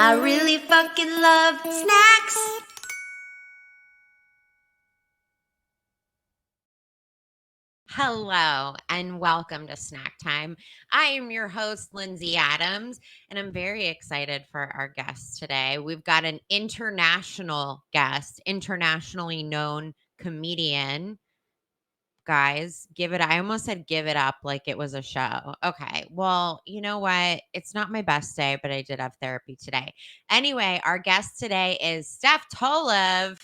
I really fucking love snacks. Hello and welcome to Snack Time. I am your host, Lindsay Adams, and I'm very excited for our guest today. We've got an international guest, internationally known comedian. Guys, I almost said give it up like it was a show. Okay, well, you know what? It's not my best day, but I did have therapy today. Anyway, our guest today is Steph Tolev.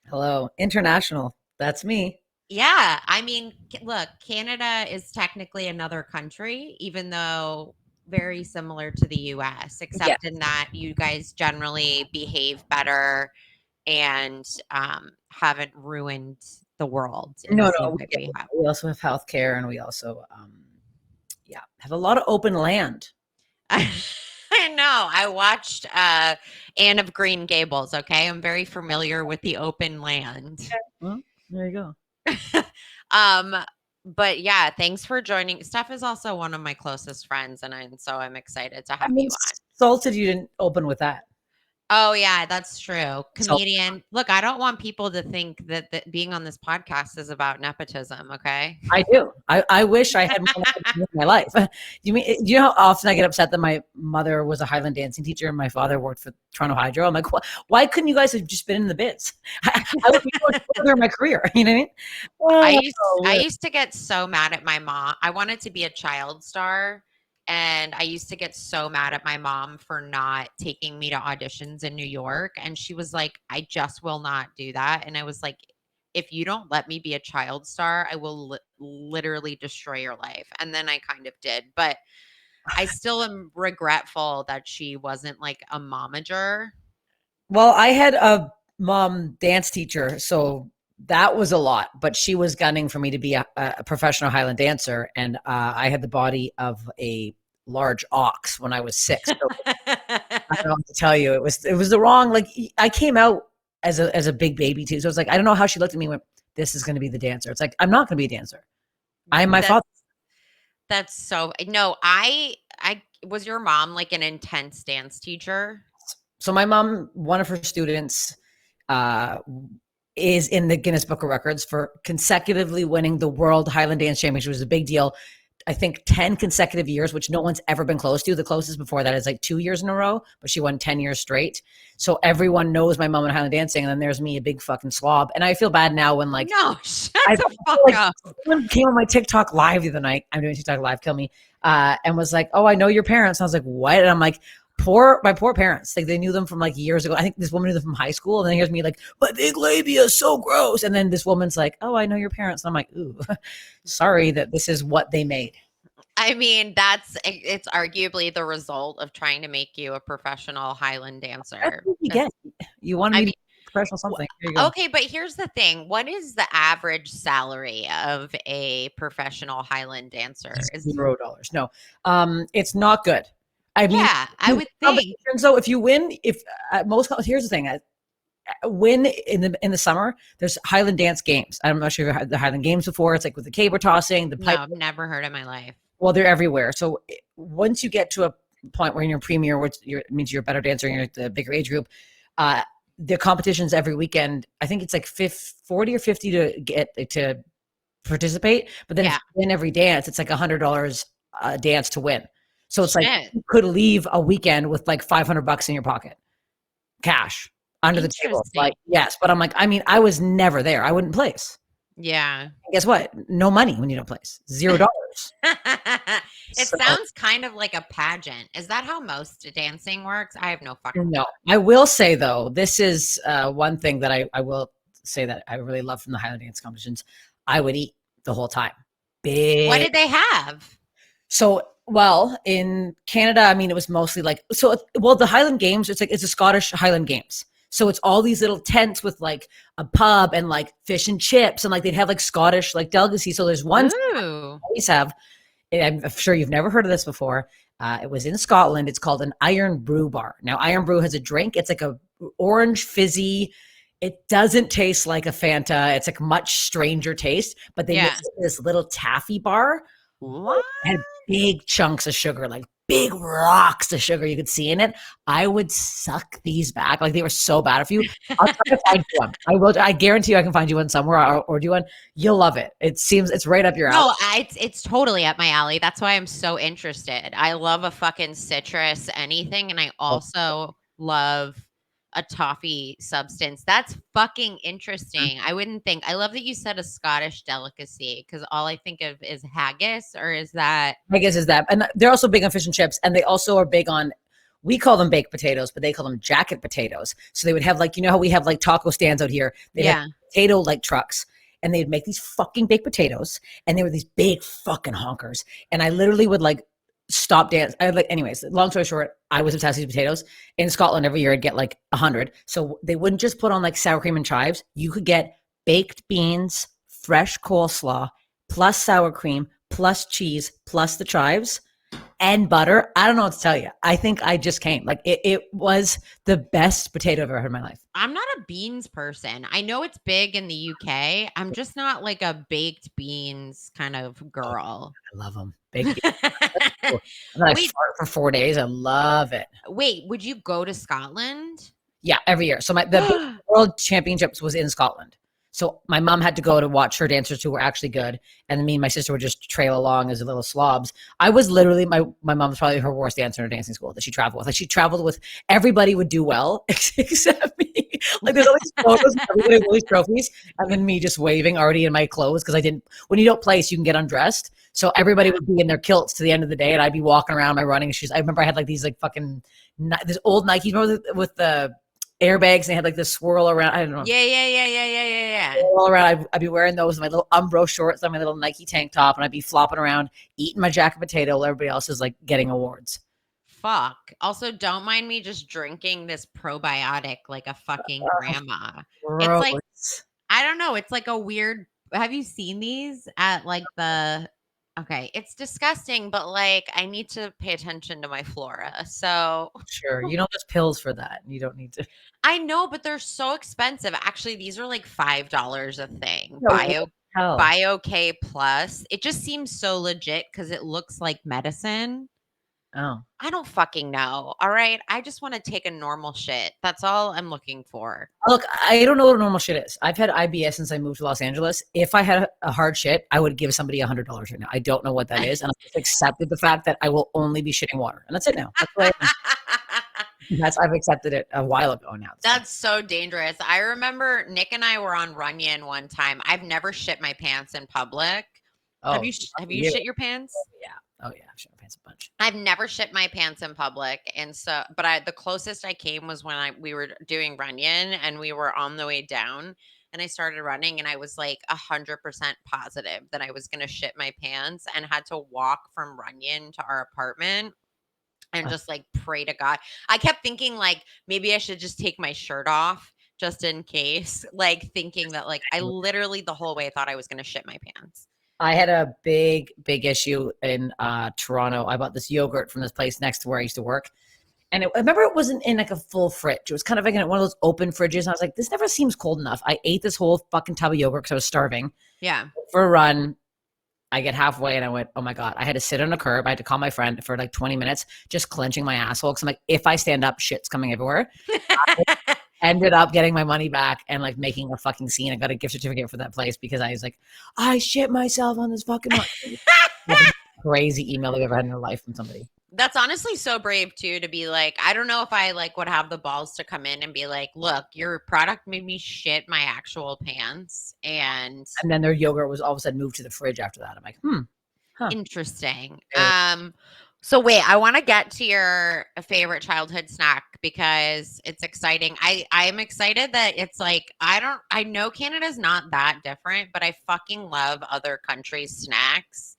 Hello, international. That's me. Yeah, I mean, look, Canada is technically another country, even though very similar to the US, Yeah. except in that you guys generally behave better and haven't ruined the world in the No, same no. way Yeah, we have. we also have healthcare, and we also, have a lot of open land. I know. I watched Anne of Green Gables. Okay, I'm very familiar with the open land. Well, there you go. um, but yeah, thanks for joining. Steph is also one of my closest friends, and I'm excited to have I'm you on. insulted you didn't open with that. Oh yeah, that's true. So Comedian. Look, I don't want people to think that being on this podcast is about nepotism. Okay. I do. I wish I had more in my life. Do you know how often I get upset that my mother was a Highland dancing teacher and my father worked for Toronto Hydro? I'm like, why couldn't you guys have just been in the biz? I would be much further in my career. You know what I I mean? used I used to get so mad at my mom. I wanted to be a child star, and I used to get so mad at my mom for not taking me to auditions in New York, and she was like, "I just will not do that." And I was like, "If you don't let me be a child star, I will literally destroy your life." And then I kind of did, but I still am regretful that she wasn't like a momager. Well, I had a mom dance teacher, so that was a lot, but she was gunning for me to be a professional Highland dancer, and I had the body of a large ox when I was 6. So I don't know what to tell you. It was the wrong, like, I came out as a big baby too. So it's like, I don't know how she looked at me and went, "This is gonna be the dancer." It's like, I'm not gonna be a dancer. I'm my That's father. that's so no, I was your mom like an intense dance teacher? So my mom, one of her students, uh, is in the Guinness Book of Records for consecutively winning the World Highland Dance Championship, which was a big deal. I think 10 consecutive years, which no one's ever been close to. The closest before that is like 2 years in a row, but she won 10 years straight. So everyone knows my mom in Highland dancing, and then there's me, a big fucking slob. And I feel bad now when, like, No, shut I the feel fuck like up. someone came on my TikTok live the other night. I'm doing TikTok live, kill me. And was like, "Oh, I know your parents." And I was like, "What?" And I'm like, my poor parents. Like, they knew them from like years ago. I think this woman knew them from high school. And then here's me like, "My big labia is so gross." And then this woman's like, "Oh, I know your parents." And I'm like, "Ooh, sorry that this is what they made." I mean, it's arguably the result of trying to make you a professional Highland That's dancer. what you get. You wanted I me to mean, be professional wh something. Here you go. okay, but here's the thing. What is the average salary of a professional Highland dancer? $0. No, it's not good. I mean, Yeah, I would think. competitions though, if you win, if most, here's the thing, win in the summer, there's Highland dance games. I'm not sure if you've had the Highland games before. It's like with the caber tossing, the No, pipe. I've never heard in my life. Well, they're everywhere. So once you get to a point where you're premier, which means you're a better dancer and you're the bigger age group, uh, the competitions every weekend. I think it's like 40 or 50 to get to participate. But then if Yeah. you win every dance, it's like $100 a dance to win. So it's like Shit. you could leave a weekend with like $500 in your pocket, cash under the table. Interesting. Like, yes, but I'm like, I mean, I was never there. I wouldn't place. Yeah. And guess what? No money when you don't place. $0. It So sounds kind of like a pageant. Is that how most dancing works? I have no fucking no, I will say though, this is one thing that I will say that I really love from the Highland dance competitions. I would eat the whole time. What Big. did they have? So, well, in Canada, I mean, it was mostly like, so, well, the Highland Games, it's a Scottish Highland Games. So it's all these little tents with like a pub and like fish and chips, and like they'd have like Scottish like delicacy. So there's one Ooh. always have, and I'm sure you've never heard of this before. It was in Scotland. It's called an Iron Brew bar. Now, Iron Brew has a drink. It's like a orange fizzy. It doesn't taste like a Fanta. It's like much stranger taste, but they Yeah. mix it in this little taffy bar. What? Had big chunks of sugar, like big rocks of sugar you could see in it. I would suck these back. Like they were so bad for you. I'll try to find you one. I will. I guarantee you I can find you one somewhere or do one. You'll love it. It seems it's right up your alley. No, it's totally up my alley. That's why I'm so interested. I love a fucking citrus anything, and I also love a toffee substance. That's fucking interesting. I wouldn't think. I love that you said a Scottish delicacy because all I think of is haggis, or is that? I guess is that. And they're also big on fish and chips. And they also are big on, we call them baked potatoes, but they call them jacket potatoes. So they would have like, you know how we have like taco stands out here? They have potato like trucks. And they'd make these fucking baked potatoes. And they were these big fucking honkers. And I literally would like stop dance. I like, anyways, long story short, I was obsessed with these potatoes. In Scotland, every year I'd get like 100. So they wouldn't just put on like sour cream and chives. You could get baked beans, fresh coleslaw, plus sour cream, plus cheese, plus the chives and butter. I don't know what to tell you. I think I just came. Like it was the best potato I've ever had in my life. I'm not a beans person. I know it's big in the UK. I'm just not like a baked beans kind of girl. I love them. Baked beans. Cool. And then I fart for 4 days. I love it. Wait, would you go to Scotland? Yeah, every year. So the World Championships was in Scotland. So my mom had to go to watch her dancers who were actually good. And me and my sister would just trail along as little slobs. I was literally, my mom was probably her worst dancer in her dancing school that she traveled with. Like she traveled with, everybody would do well except me. Like there's all these photos and everybody with all these trophies. And then me just waving already in my clothes because I didn't, when you don't place, you can get undressed. So everybody would be in their kilts to the end of the day. And I'd be walking around my running shoes. I remember I had like these like fucking, this old Nikes, remember with the airbags and they had like this swirl around. I don't know. Yeah. Swirl around. I'd be wearing those, my little Umbro shorts on my little Nike tank top, and I'd be flopping around, eating my jacket potato while everybody else is like getting awards. Fuck. Also, don't mind me just drinking this probiotic like a fucking grandma. Gross. It's like, I don't know. It's like a weird, have you seen these at like the, okay, it's disgusting, but like I need to pay attention to my flora. So sure, you know there's pills for that. You don't need to. I know, but they're so expensive. Actually, these are like $5 a thing. No, BioK Plus. It just seems so legit because it looks like medicine. Oh, I don't fucking know. All right. I just want to take a normal shit. That's all I'm looking for. look, I don't know what a normal shit is. I've had IBS since I moved to Los Angeles. If I had a hard shit, I would give somebody $100 right now. I don't know what that is, and I've just accepted the fact that I will only be shitting water, and that's it now. I've accepted it a while ago now. That's so dangerous. I remember Nick and I were on Runyon one time. I've never shit my pants in public. Oh, have you shit your pants? Yeah. Oh yeah, I've shit my pants a bunch. I've never shit my pants in public, and so, but the closest I came was when we were doing Runyon, and we were on the way down, and I started running, and I was like 100% positive that I was gonna shit my pants, and had to walk from Runyon to our apartment, and just like pray to God. I kept thinking like maybe I should just take my shirt off just in case, like thinking that like I literally the whole way thought I was gonna shit my pants. I had a big issue in Toronto. I bought this yogurt from this place next to where I used to work. And I remember it wasn't in like a full fridge. It was kind of like in one of those open fridges. And I was like, this never seems cold enough. I ate this whole fucking tub of yogurt because I was starving. Yeah. For a run, I get halfway and I went, oh my God. I had to sit on a curb. I had to call my friend for like 20 minutes, just clenching my asshole. Because I'm like, if I stand up, shit's coming everywhere. I ended up getting my money back and like making a fucking scene. I got a gift certificate for that place because I was like, I shit myself on this fucking crazy email they've ever had in their life from somebody. That's honestly so brave too, to be like, I don't know if I like would have the balls to come in and be like, look, your product made me shit my actual pants. And then their yogurt was all of a sudden moved to the fridge after that. I'm like, interesting. So wait, I want to get to your favorite childhood snack because it's exciting. I'm excited that it's like, I know Canada's not that different, but I fucking love other countries' snacks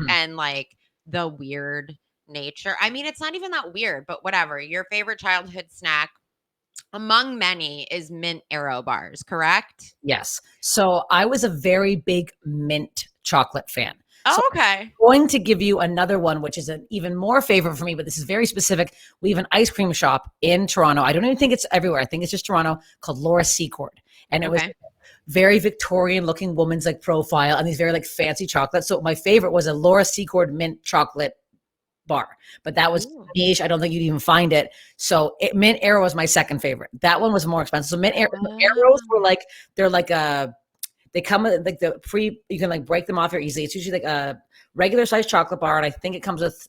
and like the weird nature. I mean, it's not even that weird, but whatever. Your favorite childhood snack among many is mint Aero bars, correct? Yes. So I was a very big mint chocolate fan. Oh, so okay. I'm going to give you another one, which is an even more favorite for me, but this is very specific. We have an ice cream shop in Toronto. I don't even think it's everywhere. I think it's just Toronto, called Laura Secord. And it was very Victorian looking woman's like profile and these very like fancy chocolates. So my favorite was a Laura Secord mint chocolate bar, but that was Ooh. niche. I don't think you'd even find it. So Mint Aero was my second favorite. That one was more expensive. So Arrows were like, they're like they come with like the pre, you can like break them off here easily. It's usually like a regular size chocolate bar. And I think it comes with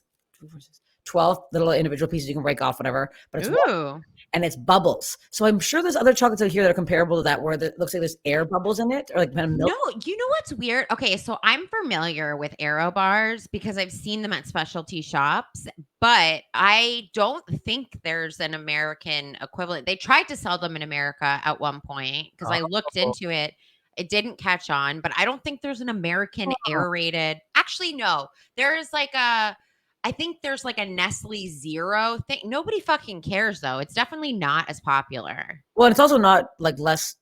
12 little individual pieces you can break off, whatever, but it's Ooh. and it's bubbles. So I'm sure there's other chocolates out here that are comparable to that, where it looks like there's air bubbles in it, or like milk. No, you know what's weird? Okay, so I'm familiar with Aero bars because I've seen them at specialty shops, but I don't think there's an American equivalent. They tried to sell them in America at one point because I looked Oh. into it. It didn't catch on, but I don't think there's an American Oh. aerated. Actually, no. There is like I think there's like a Nestle Zero thing. Nobody fucking cares though. It's definitely not as popular. Well, and it's also not like less.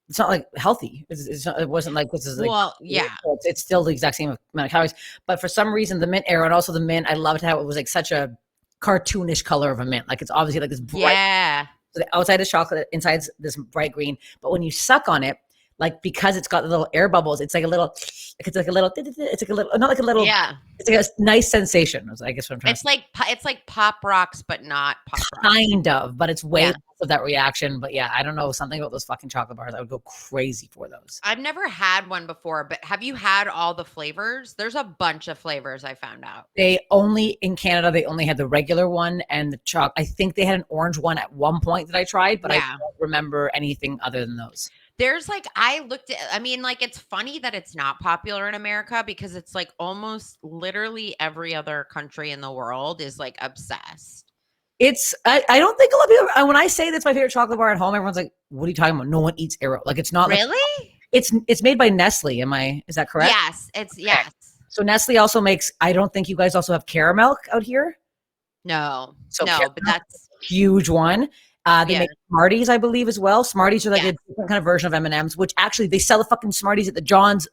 It's not like healthy. It's not, it wasn't like this is like. Well, yeah. It's still the exact same amount of calories, but for some reason, the Mint Aero and also the Mint, I loved how it was like such a cartoonish color of a mint. Like it's obviously like this bright. Yeah. So the outside is chocolate, inside's this bright green. But when you suck on it, like because it's got the little air bubbles, it's like a little, it's like a little, not like a little, Yeah. it's like a nice sensation. I guess what I'm trying to say. It's like Pop Rocks, but not Pop Rocks. Kind of, but it's way Yeah. less of that reaction. But yeah, I don't know, something about those fucking chocolate bars. I would go crazy for those. I've never had one before, but have you had all the flavors? There's a bunch of flavors I found out. They only in Canada, they only had the regular one and the chocolate. I think they had an orange one at one point that I tried, but I Yeah. don't remember anything other than those. There's like I looked at I mean like it's funny that it's not popular in America because it's like almost literally every other country in the world is like obsessed. It's I don't think a lot of people, when I say that's my favorite chocolate bar at home, everyone's like, "What are you talking about? No one eats Aero." Like it's not like, Really? it's made by Nestle. Is that correct? Yes, it's yes. So Nestle also makes. I don't think you guys also have caramel out here. No. So no, but caramel, that's huge one. They Yeah. make Smarties, I believe, as well. Smarties are like Yeah. a different kind of version of M&Ms, which actually they sell the fucking Smarties at the John's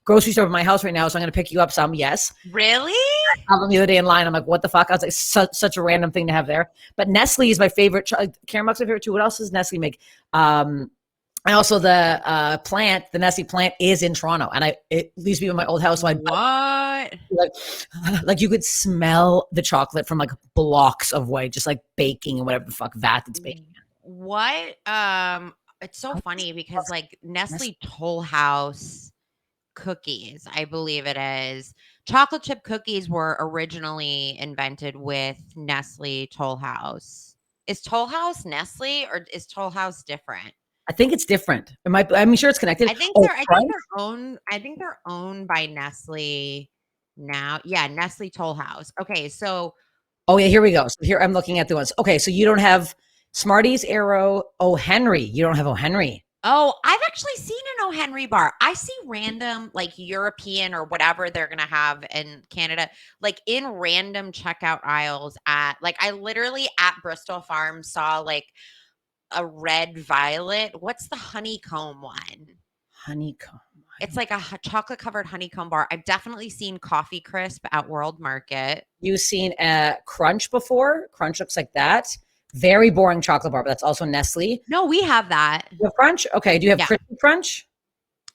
grocery store by my house right now. So I'm going to pick you up some. Yes. really? I found them the other day in line. I'm like, what the fuck? I was like, such a random thing to have there. But Nestle is my favorite. Caramel's my favorite too. What else does Nestle make? And also the the Nestle plant is in Toronto, and it used to be in my old house. So What? like you could smell the chocolate from like blocks of white, just like baking and whatever the fuck vat it's baking. What? It's so funny because like Nestle Toll House cookies, I believe it is. Chocolate chip cookies were originally invented with Nestle Toll House. Is Toll House Nestle or is Toll House different? I think it's different. I'm sure it's connected. I think Oh, they're I think Crunch? they're owned I think they're owned by Nestle now. Yeah, Nestle Toll House. Okay, so Oh yeah, here we go. So here I'm looking at the ones. Okay, so you don't have Smarties, Aero, O. Henry. You don't have O. Henry. oh, I've actually seen an O. Henry bar. I see random like European or whatever they're gonna have in Canada, like in random checkout aisles at like I literally at Bristol Farm saw like a red violet. What's the honeycomb one? Honeycomb. It's like a chocolate covered honeycomb bar. I've definitely seen Coffee Crisp at World Market. You've seen Crunch before? Crunch looks like that. Very boring chocolate bar, but that's also Nestle. No, we have that. You have Crunch? Okay. Do you have Yeah. Crispy Crunch?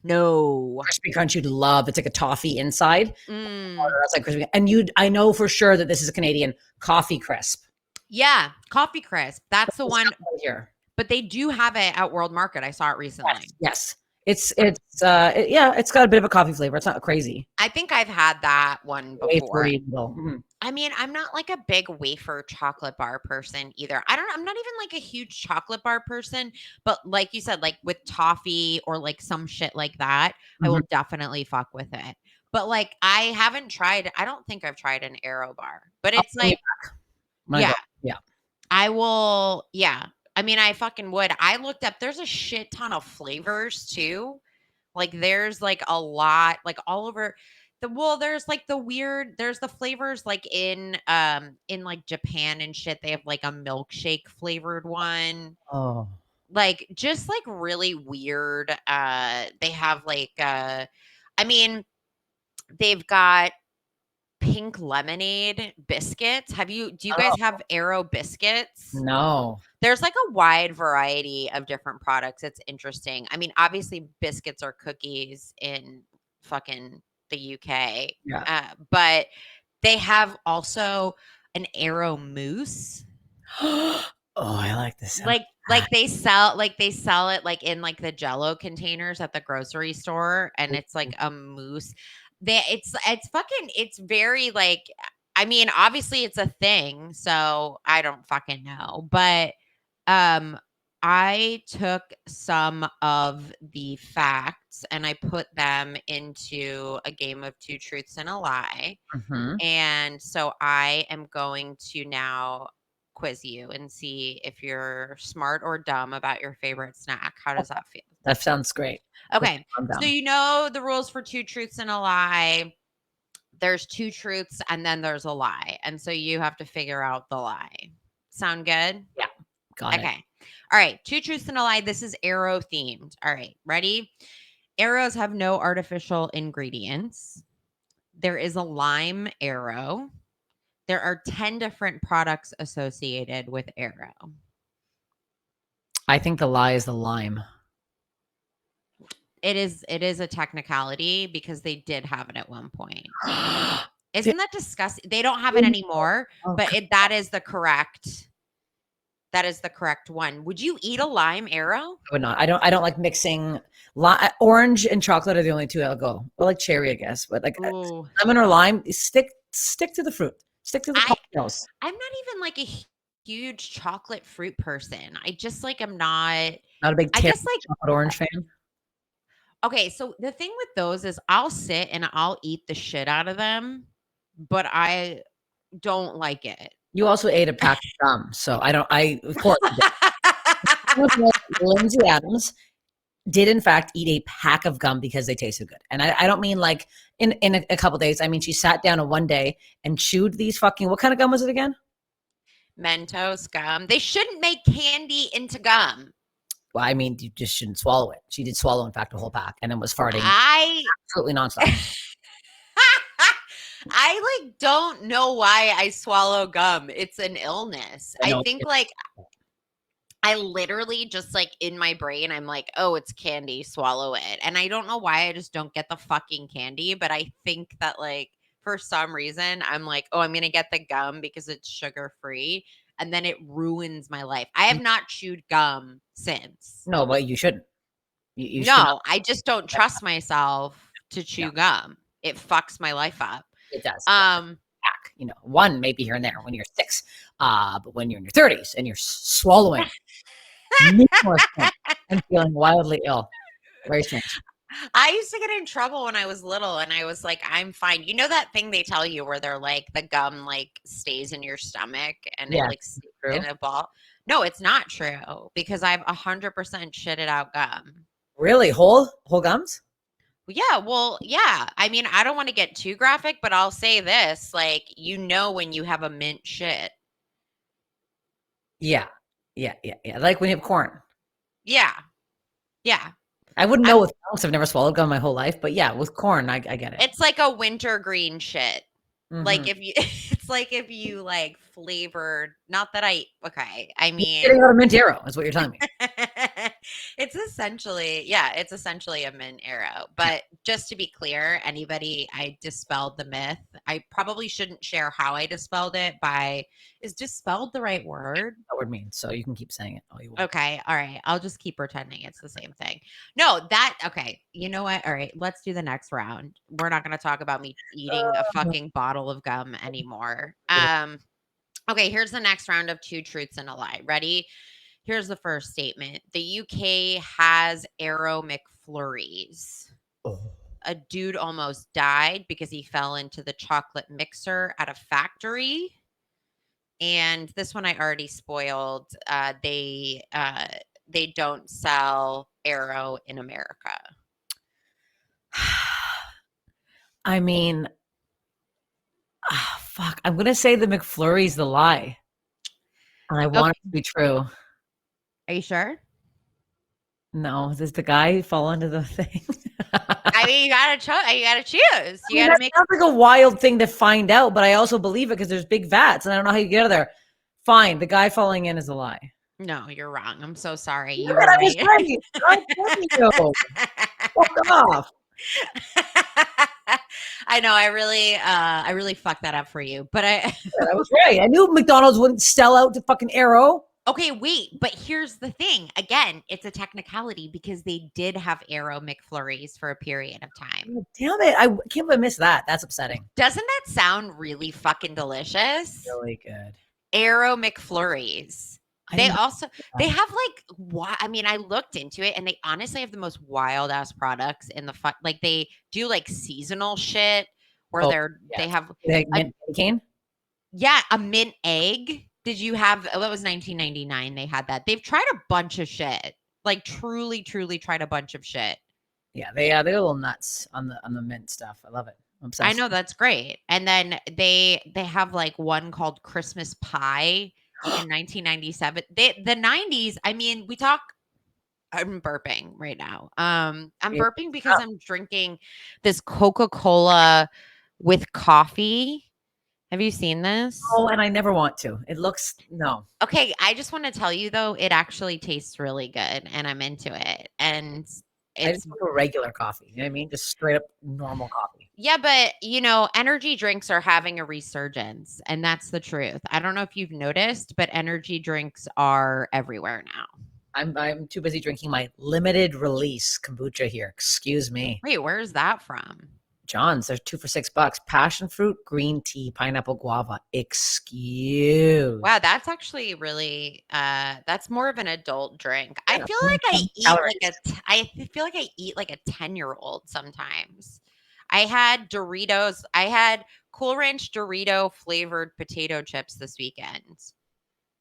No. Crispy Crunch you'd love. It's like a toffee inside. Mm. That's like crispy. And I know for sure that this is a Canadian Coffee Crisp. Yeah, Coffee Crisp. That's the one. Right here. But they do have it at World Market. I saw it recently. Yes. It's yeah, it's got a bit of a coffee flavor. It's not crazy. I think I've had that one before. Wafery little. Mhm. I mean, I'm not like a big wafer chocolate bar person either. I'm not even like a huge chocolate bar person, but like you said, like with toffee or like some shit like that, I will definitely fuck with it. But like I don't think I've tried an Aero bar, but it's bring like, it When I yeah, go- yeah. I will. Yeah. I mean, I fucking would. I looked up, there's a shit ton of flavors too. Like there's like a lot, like all over there's like there's the flavors like in like Japan and shit. They have like a milkshake flavored one. Oh. Like just like really weird. They have like I mean, they've got pink lemonade biscuits. Do you guys have Aero biscuits? No. There's like a wide variety of different products. It's interesting. I mean, obviously biscuits are cookies in fucking the UK. Yeah. But they have also an Aero mousse. Oh, I like this. Like they sell it like in like the Jello containers at the grocery store, and it's like a mousse. It's very like, I mean, obviously it's a thing, so I don't fucking know. But I took some of the facts and I put them into a game of two truths and a lie. Mhm. And so I am going to now quiz you and see if you're smart or dumb about your favorite snack. How does that feel? That sounds great. Okay. I'm So down. you know the rules for two truths and a lie. There's two truths and then there's a lie. And so you have to figure out the lie. Sound good? Got it. Okay. All right. Two truths and a lie. This is Aero themed. All right. Ready? Arrows have no artificial ingredients. There is a lime Aero. There are 10 different products associated with Aero. I think the lie is the lime. It is a technicality because they did have it at one point. Isn't that disgusting? They don't have it anymore, but that is the correct one. Would you eat a lime Aero? I would not. I don't like mixing orange and chocolate are the only two I'll go. Or like cherry, I guess. But like Ooh. lemon or lime, stick to the fruit. Stick to the cocktails. I'm not even like a huge chocolate fruit person. I just like I'm not Not a big chocolate orange fan. Okay, so the thing with those is I'll sit and I'll eat the shit out of them, but I don't like it. You also ate a pack of gum, so of course Lindsay Adams did in fact eat a pack of gum because they tasted good. And I don't mean like in a couple days. I mean, she sat down in one day and chewed these fucking, what kind of gum was it again? Mentos gum. They shouldn't make candy into gum. Well, I mean, you just shouldn't swallow it. She did swallow, in fact, a whole pack and then was farting absolutely nonstop. I like don't know why I swallow gum. It's an illness. I think like I literally just like in my brain, I'm like, oh, it's candy, swallow it. And I don't know why I just don't get the fucking candy, but I think that like for some reason, I'm like, oh, I'm going to get the gum because it's sugar free. And then it ruins my life. I have not chewed gum since. No, but you shouldn't. You no, I just don't trust myself to chew gum. It fucks my life up. It does. You know, one maybe here and there when you're 6, but when you're in your 30s and you're swallowing and feeling wildly ill, very strange. I used to get in trouble when I was little, and I was like, "I'm fine." You know that thing they tell you where they're like the gum like stays in your stomach and it like stays in a ball. No, it's not true because I've 100% shitted out gum. Really, whole gums? Yeah, well, yeah. I mean, I don't want to get too graphic, but I'll say this: like, you know, when you have a mint shit. Yeah. Like when you have corn. Yeah. I wouldn't know with gum because I've never swallowed gum my whole life, but yeah, with corn, I get it. It's like a wintergreen shit. Mm-hmm. Like if you, it's like if you like flavored. Not that I mean, getting out of mint Aero is what you're telling me. It's essentially a mint Aero. But just to be clear, anybody, I dispelled the myth. I probably shouldn't share how I dispelled it. Is dispelled the right word? That word means, so you can keep saying it all you want. Okay, all right. I'll just keep pretending it's the same thing. Okay. You know what? All right, let's do the next round. We're not going to talk about me eating a fucking bottle of gum anymore. Okay, here's the next round of two truths and a lie. Ready? Here's the first statement. The UK has Aero McFlurries. Oh. A dude almost died because he fell into the chocolate mixer at a factory. And this one I already spoiled. They don't sell Aero in America. I mean, fuck. I'm gonna say the McFlurry's the lie, and I want it to be true. Are you sure? No, does the guy fall into the thing? I mean, you gotta choose. You gotta make. Sounds like a wild thing to find out, but I also believe it because there's big vats, and I don't know how you get out of there. Fine, the guy falling in is a lie. No, you're wrong. I'm so sorry. You were right. God damn you. Fuck off. I know. I really fucked that up for you. But I was right. I knew McDonald's wouldn't sell out to fucking Arrow. okay, wait. But here's the thing. Again, it's a technicality because they did have Arrow McFlurries for a period of time. Oh, damn it. I can't believe I missed that. That's upsetting. Doesn't that sound really fucking delicious? Really good. Arrow McFlurries. I They didn't- also they have like I mean, I looked into it and they honestly have the most wild ass products in the like they do like seasonal shit where Oh, they yes. have Like mint cane? a mint egg. Did you have that was 1999 they had that. They've tried a bunch of shit. Like truly tried a bunch of shit. Yeah, they're a little nuts on the mint stuff. I love it. I'm obsessed. I know that's great. And then they have like one called Christmas Pie in 1997. The 90s, I mean, I'm burping right now. I'm Yeah. burping because I'm drinking this Coca-Cola with coffee. Have you seen this? Oh, and I never want to. It looks no. Okay, I just want to tell you though, it actually tastes really good and I'm into it. And I it's just want a regular coffee. You know what I mean? Just straight up normal coffee. yeah, but energy drinks are having a resurgence, and that's the truth. I don't know if you've noticed, but energy drinks are everywhere now. I'm too busy drinking my limited release kombucha here. Excuse me. Wait, where's that from? John's, there's 2 for $6. Passion fruit, green tea, pineapple, guava. Excuse. Wow, that's actually really that's more of an adult drink. I Yeah, feel like I feel like I eat like a 10-year-old sometimes. I had Cool Ranch Dorito flavored potato chips this weekend.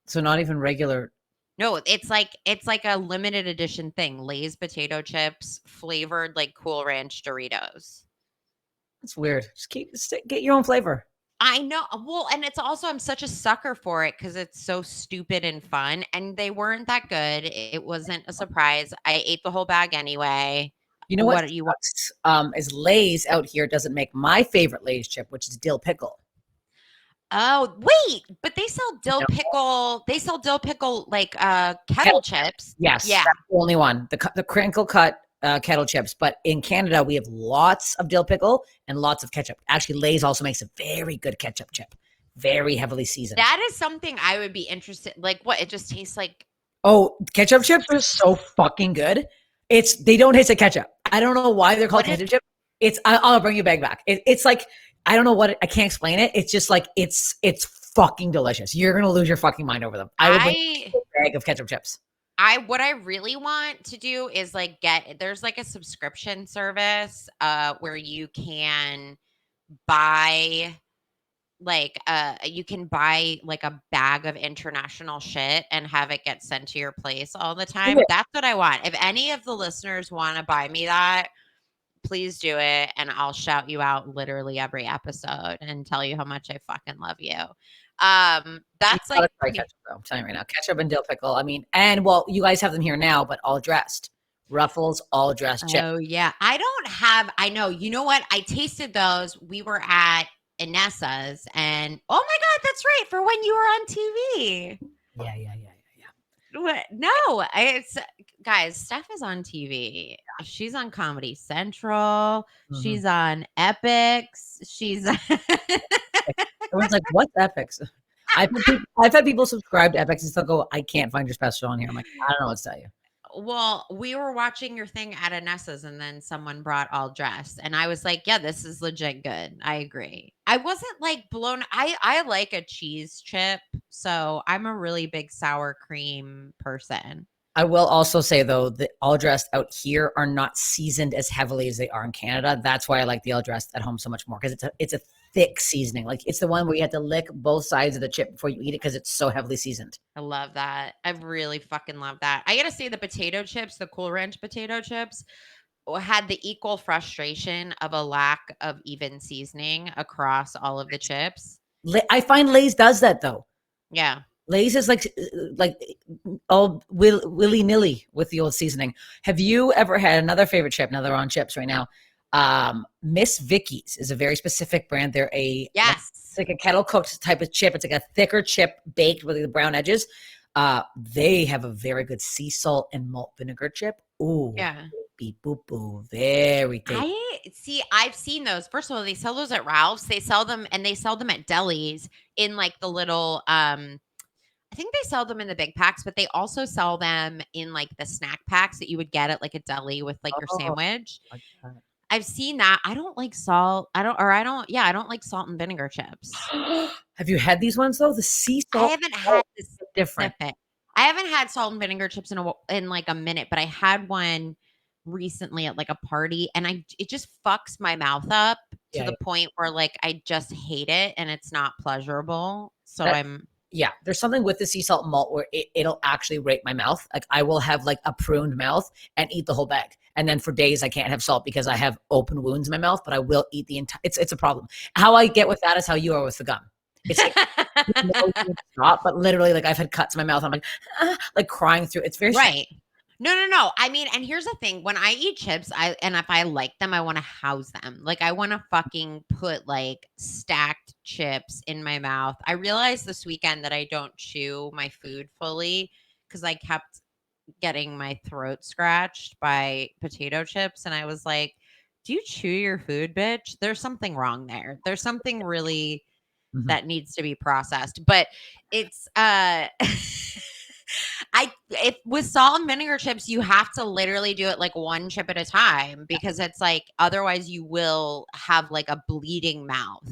So not even regular. No, it's like a limited edition thing. Lay's potato chips flavored like Cool Ranch Doritos. It's weird. Just get your own flavor. I know. Well, and it's also I'm such a sucker for it because it's so stupid and fun. And they weren't that good. It wasn't a surprise. I ate the whole bag anyway. You know what? you want? Is Lay's out here doesn't make my favorite Lay's chip, which is dill pickle. Oh, wait, but they sell dill No. pickle. They sell dill pickle like kettle chips. Yes, Yeah. that's the only one. The crinkle cut kettle chips. But in Canada, we have lots of dill pickle and lots of ketchup. Actually, Lay's also makes a very good ketchup chip, very heavily seasoned. That is something I would be interested. Like what? It just tastes like. Oh, ketchup chips are so fucking good. They don't taste like ketchup. I don't know why they're called ketchup chips. I'll bring you back. It's like I don't know I can't explain it. It's just like it's fucking delicious. You're gonna lose your fucking mind over them. I would bring a bag of ketchup chips. What I really want to do is like there's like a subscription service where you can buy you can buy like a bag of international shit and have it get sent to your place all the time. Yeah. That's what I want. If any of the listeners want to buy me that, please do it and I'll shout you out literally every episode and tell you how much I fucking love you. That's like ketchup, though. I'm telling you right now, ketchup and dill pickle. I mean, and well, you guys have them here now, but all dressed. Ruffles, all dressed chip. Oh yeah, I know. You know what? I tasted those. We were at Inessa's, and oh my god, that's right. For when you were on TV. Yeah. What? No, it's guys. Steph is on TV. She's on Comedy Central. Mhm. She's on Epics. She's. Everyone's like, "What's Epics?" I've had people subscribe to Epics and still go, "I can't find your special on here." I'm like, I don't know what to tell you. Well, we were watching your thing at Inessa's and then someone brought all dressed and I was like, yeah, this is legit good. I agree. I wasn't like blown. I like a cheese chip. So I'm a really big sour cream person. I will also say though, the all dressed out here are not seasoned as heavily as they are in Canada. That's why I like the all dressed at home so much more because it's a thick seasoning. Like it's the one where you have to lick both sides of the chip before you eat it because it's so heavily seasoned. I love that. I really fucking love that. I gotta say the potato chips, the Cool Ranch potato chips, had the equal frustration of a lack of even seasoning across all of the chips. I find Lay's does that though. Yeah. Lay's is like all willy nilly with the old seasoning. Have you ever had another favorite chip? Now they're on chips right now. Miss Vicky's is a very specific brand. They're it's like a kettle cooked type of chip. It's like a thicker chip baked with the brown edges. They have a very good sea salt and malt vinegar chip. Ooh, Yeah. beep boop boo. Very tasty. I've seen those. First of all, they sell those at Ralph's. They sell them at delis in like the little I think they sell them in the big packs, but they also sell them in like the snack packs that you would get at like a deli with like your Oh, sandwich. like that. I've seen that. I don't like salt. I don't like salt and vinegar chips. Have you had these ones though? The sea I salt haven't had this different. specific. I haven't had salt and vinegar chips in like a minute, but I had one recently at like a party and it just fucks my mouth up to Yeah, the point where like I just hate it and it's not pleasurable. So That- Yeah, there's something with the sea salt malt where it'll actually rape my mouth. Like I will have like a pruned mouth and eat the whole bag. And then for days I can't have salt because I have open wounds in my mouth, but I will eat the entire it's a problem. How I get with that is how you are with the gum. It's like you know you can stop, but literally like I've had cuts in my mouth. I'm like crying through. It's very right. No. I mean, and here's the thing: when I eat chips, if I like them, I want to house them. Like I want to fucking put like stacked chips in my mouth. I realized this weekend that I don't chew my food fully because I kept getting my throat scratched by potato chips, and I was like, "Do you chew your food, bitch? There's something wrong there. There's something really Mhm. that needs to be processed." But it's if with salt and vinegar chips, you have to literally do it like one chip at a time because it's like otherwise you will have like a bleeding mouth.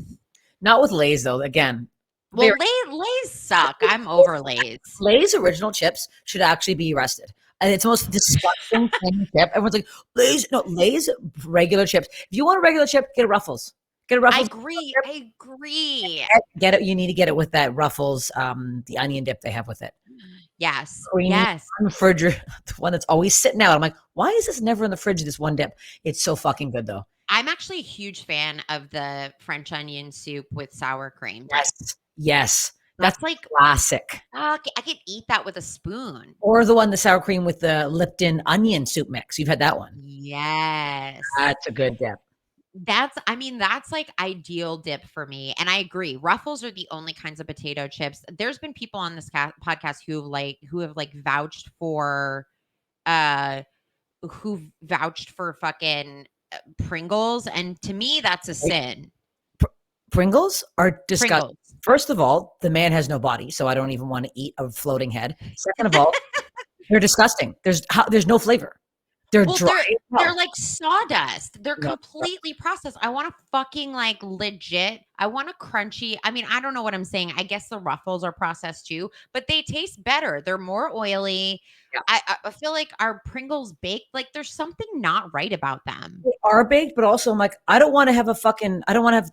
Not with Lay's though. Again, Well, Lay's suck. I'm over Lay's. Lay's original chips should actually be arrested. And it's the most disgusting thing chip. Everyone's like, Lay's regular chips. If you want a regular chip, get a Ruffles. Get a I Ruffles. agree. Get it. You need to get it with that Ruffles, the onion dip they have with it. Yes. Creamy, Yes. refrigerator, the one that's always sitting out. I'm like, why is this never in the fridge? This one dip. It's so fucking good though. I'm actually a huge fan of the French onion soup with sour cream. Yes. That's like Classic. I could eat that with a spoon. Or the sour cream with the Lipton onion soup mix. You've had that one. Yes. That's a good dip. That's like ideal dip for me. And I agree. Ruffles are the only kinds of potato chips. There's been people on this podcast who have vouched for fucking Pringles. And to me, that's a sin. Pringles are disgusting. Pringles. First of all, the man has no body, so I don't even want to eat a floating head. Second of all, they're disgusting. There's no flavor. They're dry. They're like sawdust. They're completely processed. I want a fucking like legit. I want a crunchy. I mean, I don't know what I'm saying. I guess the Ruffles are processed too, but they taste better. They're more oily. Yeah. I feel like our Pringles baked, like there's something not right about them. They are baked, but also I'm like, I don't want to have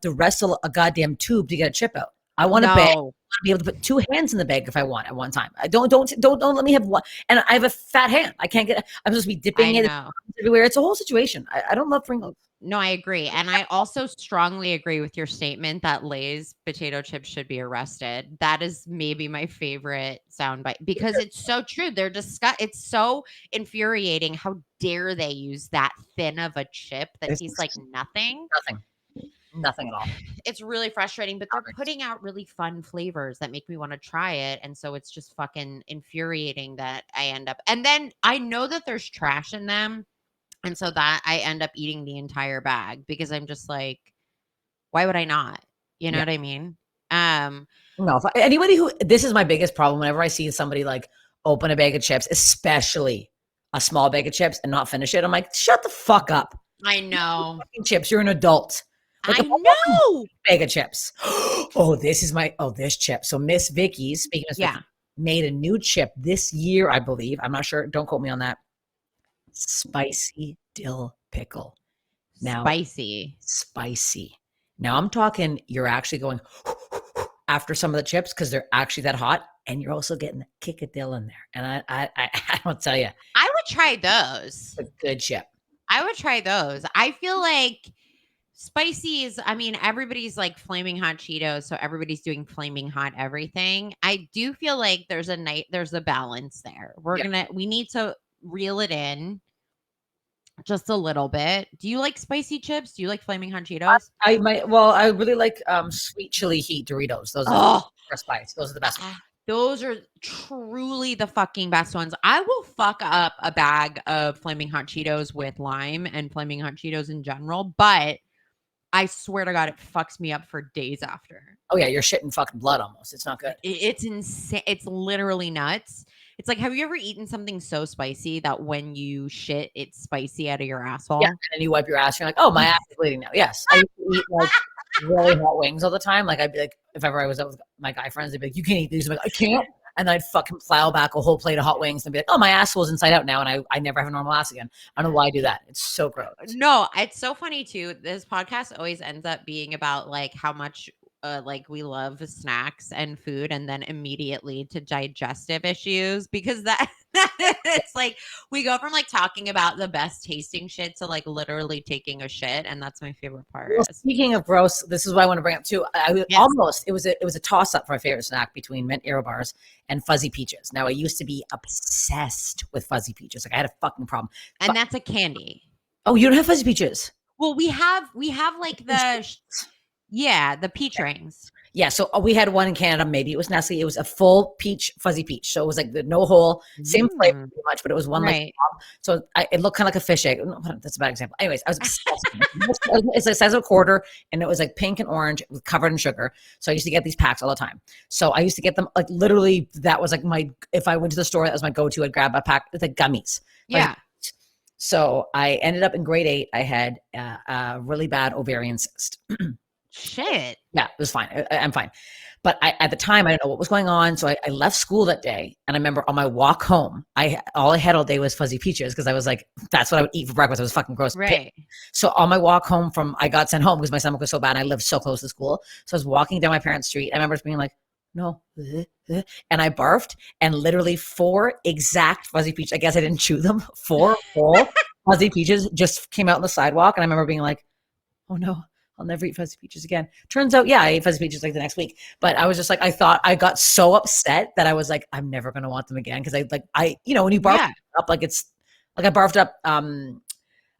to wrestle a goddamn tube to get a chip out. I want a bag. I want to be able to put two hands in the bag if I want at one time. I don't let me have one. And I have a fat hand. I'm supposed to be dipping it everywhere. It's a whole situation. I don't love Pringles. No, I agree. And I also strongly agree with your statement that Lay's potato chips should be arrested. That is maybe my favorite soundbite because it's so true. It's so infuriating. How dare they use that thin of a chip that tastes like nothing? Nothing at all. It's really frustrating, but they're putting out really fun flavors that make me want to try it. And so it's just fucking infuriating that I end up. And then I know that there's trash in them. And so that I end up eating the entire bag because I'm just like, why would I not? You know what I mean? No, this is my biggest problem whenever I see somebody like open a bag of chips, especially a small bag of chips and not finish it. I'm like, shut the fuck up. I know. Chips, you're an adult. I know. Bag of chips. This chip. So Miss Vicky's, speaking of Vicky, made a new chip this year, I believe. I'm not sure. Don't quote me on that. Spicy dill pickle. Now, spicy. Now I'm talking, you're actually going after some of the chips because they're actually that hot, and you're also getting a kick of dill in there. And I will tell you, I would try those. A good chip. I would try those. I feel like spicy is, I mean, everybody's like flaming hot Cheetos, so everybody's doing flaming hot everything. I do feel like there's a balance there. We need to reel it in just a little bit. Do you like spicy chips? Do you like flaming hot Cheetos? I really like sweet chili heat Doritos. Those are for spice. Those are the best. Those are truly the fucking best ones. I will fuck up a bag of Flaming Hot Cheetos with lime and Flaming Hot Cheetos in general, but I swear to God, it fucks me up for days after. Oh yeah, you're shitting fucking blood almost. It's not good. It's insane. It's literally nuts. It's like, have you ever eaten something so spicy that when you shit, it's spicy out of your asshole? Yeah, and then you wipe your ass, you're like, oh, my ass is bleeding now. Yes, I used to eat like really hot wings all the time. Like I'd be like, if ever I was out with my guy friends, they'd be like, you can't eat these. I'm like, I can't. And I'd fucking plow back a whole plate of hot wings and be like, oh, my asshole's inside out now. And I never have a normal ass again. I don't know why I do that. It's so gross. No, it's so funny too. This podcast always ends up being about like how much like we love snacks and food, and then immediately to digestive issues, because that it's like we go from like talking about the best tasting shit to like literally taking a shit, and that's my favorite part. Well, speaking of gross, this is what I want to bring up too. It was a toss up for my favorite snack between mint Aero bars and fuzzy peaches. Now I used to be obsessed with fuzzy peaches. Like I had a fucking problem. And that's a candy. Oh, you don't have fuzzy peaches? Well, we have like the peach rings. Yeah, so we had one in Canada. Maybe it was Nestle. It was a full peach, fuzzy peach. So it was like the no hole, same flavor pretty much, but it was one like so it looked kind of like a fish egg. No, that's a bad example. Anyways, I was obsessed. It's the size of a quarter, and it was like pink and orange, covered in sugar. So I used to get these packs all the time. So I used to get them like literally. That was like if I went to the store, that was my go-to. I'd grab a pack. It's like gummies. Yeah. Like, so I ended up in grade 8. I had a really bad ovarian cyst. Shit. Yeah, it was fine. I'm fine. But at the time, I didn't know what was going on. So I left school that day. And I remember on my walk home, all I had all day was fuzzy peaches because I was like, that's what I would eat for breakfast. It was fucking gross. Right. So on my walk home I got sent home because my stomach was so bad and I lived so close to school. So I was walking down my parents' street. I remember just being like, no. And I barfed, and literally 4 exact fuzzy peaches. I guess I didn't chew them. 4 full fuzzy peaches just came out on the sidewalk. And I remember being like, oh no. I'll never eat fuzzy peaches again. Turns out, yeah, I ate fuzzy peaches like the next week. But I was just like, I got so upset that I was like, I'm never going to want them again. Cause when you barf up, like it's like I barfed up, I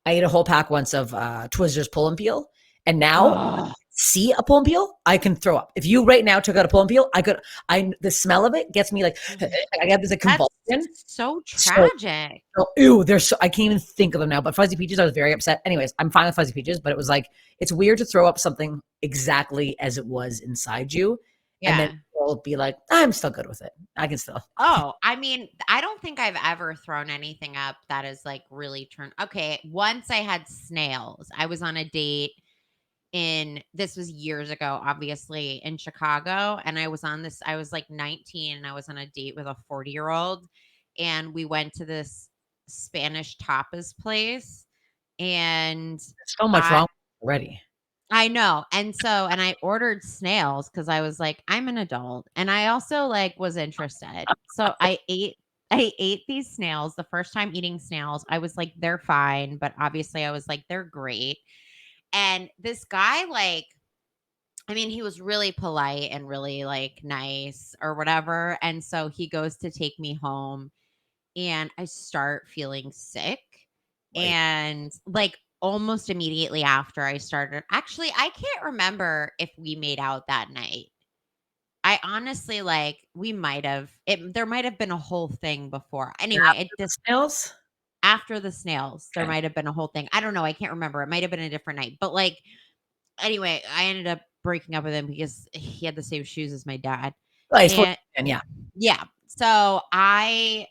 ate a whole pack once of Twizzlers pull and peel. And now see a pull and peel, I can throw up. If you right now took out a pull and peel, the smell of it gets me like, I have this like convulsion. That's so tragic. So, ew, I can't even think of them now. But fuzzy peaches, I was very upset. Anyways, I'm fine with fuzzy peaches, but it was like, it's weird to throw up something exactly as it was inside you. Yeah. And then you'll be like, I'm still good with it. I can still. Oh, I mean, I don't think I've ever thrown anything up that is like really turned. Okay. Once I had snails. I was on a date this was years ago, obviously, in Chicago. And I was like 19 and I was on a date with a 40-year-old, and we went to this Spanish tapas place, and so much wrong already. I know. And I ordered snails because I was like, I'm an adult. And I also like was interested. So I ate these snails. The first time eating snails, I was like, they're fine. But obviously I was like, they're great. And this guy, like, I mean, he was really polite and really like nice or whatever. And so he goes to take me home, and I start feeling sick. Right. And like almost immediately after I started, actually, I can't remember if we made out that night. I honestly we there might have been a whole thing before. Anyway, snails? After the snails, there might have been a whole thing. I don't know. I can't remember. It might have been a different night. But anyway, I ended up breaking up with him because he had the same shoes as my dad. Yeah. Yeah. So I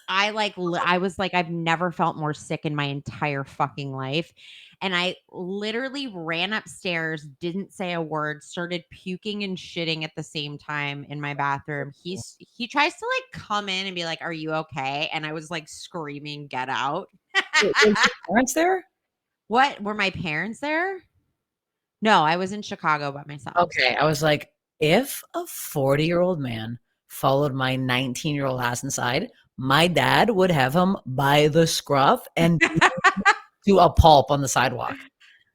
was like, I've never felt more sick in my entire fucking life. And I literally ran upstairs, didn't say a word, started puking and shitting at the same time in my bathroom. He tries to come in and be like, are you okay? And I was like screaming, get out. Were your parents there? What? Were my parents there? No, I was in Chicago by myself. Okay. I was like, if a 40-year-old man followed my 19-year-old ass inside, my dad would have him by the scruff and do a pulp on the sidewalk.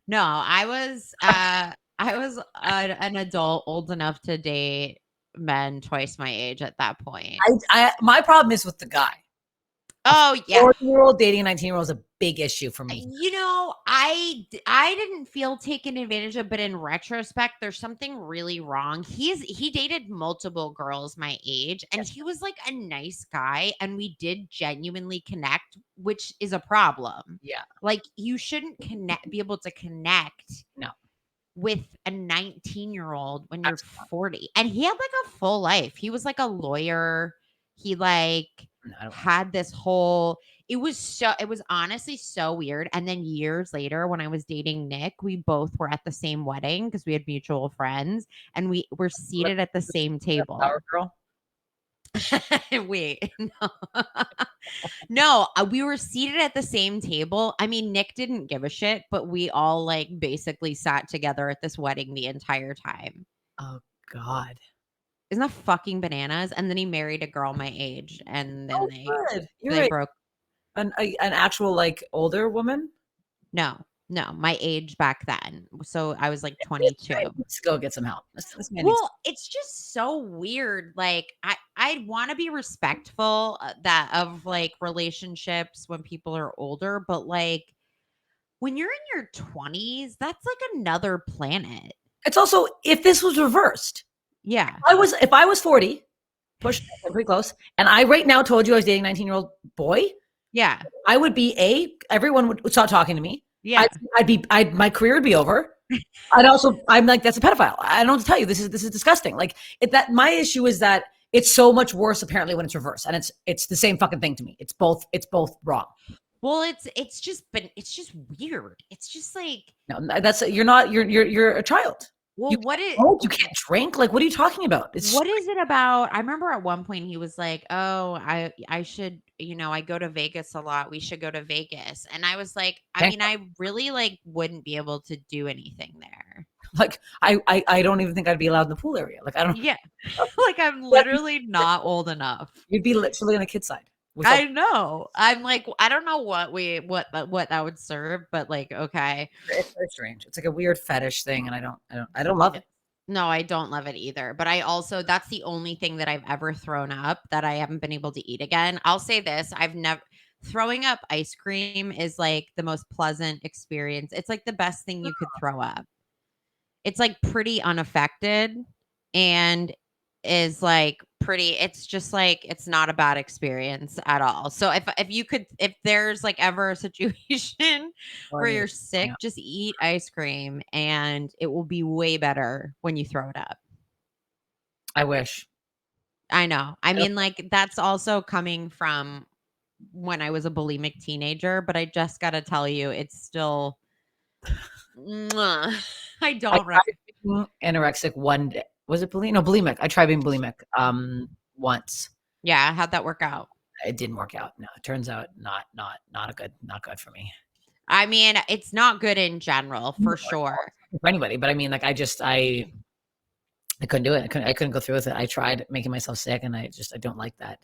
No, I was an adult old enough to date men twice my age at that point. My problem is with the guy. Oh yeah. 40-year-old dating a 19-year-old is a big issue for me. You know, I didn't feel taken advantage of, but in retrospect, there's something really wrong. He dated multiple girls my age, and he was like a nice guy, and we did genuinely connect, which is a problem. Yeah. Like you shouldn't be able to connect No. with a 19-year-old when you're Absolutely not. 40. And he had like a full life. He was like a lawyer. He like No, I don't want had this whole it was honestly so weird. And then years later, when I was dating Nick, we both were at the same wedding because we had mutual friends and we were seated at the same table. Power girl. Wait, no. No, we were seated at the same table. I mean, Nick didn't give a shit, but we all like basically sat together at this wedding the entire time. Oh God. Isn't that fucking bananas? And then he married a girl my age, and then Good. You're they right. broke. An actual like older woman. No, my age back then. So I was like 22. Let's go get some help. This man needs. Well, it's just so weird. Like I want to be respectful that of like relationships when people are older, but like when you're in your 20s, that's like another planet. It's also if this was reversed. Yeah. If I was 40, pushed pretty close, and I right now told you I was dating a 19-year-old boy, Yeah. I would be everyone would stop talking to me. Yeah. My career would be over. I'm like, that's a pedophile. I don't know what to tell you. This is disgusting. Like my issue is that it's so much worse apparently when it's reversed, and it's the same fucking thing to me. It's both wrong. Well, it's just weird. It's just like No, you're a child. well, You can't drink. Like, what are you talking about? What is it about? I remember at one point he was like, "Oh, I should, I go to Vegas a lot. We should go to Vegas." And I was like, I mean, I really like wouldn't be able to do anything there. Like, I don't even think I'd be allowed in the pool area. Like, I don't. Yeah. Like I'm literally not old enough. You'd be literally on a kid's side. I know. I'm like, I don't know what that would serve, but like, okay. It's very strange. It's like a weird fetish thing, and I don't love it. No, I don't love it either. But I also that's the only thing that I've ever thrown up that I haven't been able to eat again. I'll say this, I've never throwing up ice cream is like the most pleasant experience. It's like the best thing you could throw up. It's like pretty unaffected and is like pretty it's just like it's not a bad experience at all. So if there's like ever a situation where you're sick, just eat ice cream and it will be way better when you throw it up. I wish. I know. I mean, like that's also coming from when I was a bulimic teenager, but I just got to tell you, it's still I don't tried anorexic one day. Was it bulimic? No, bulimic. I tried being bulimic once. Yeah, how'd that work out? It didn't work out. No, it turns out not good for me. I mean, it's not good in general, for sure. For anybody, but I mean, like I couldn't do it. I couldn't go through with it. I tried making myself sick, and I don't like that.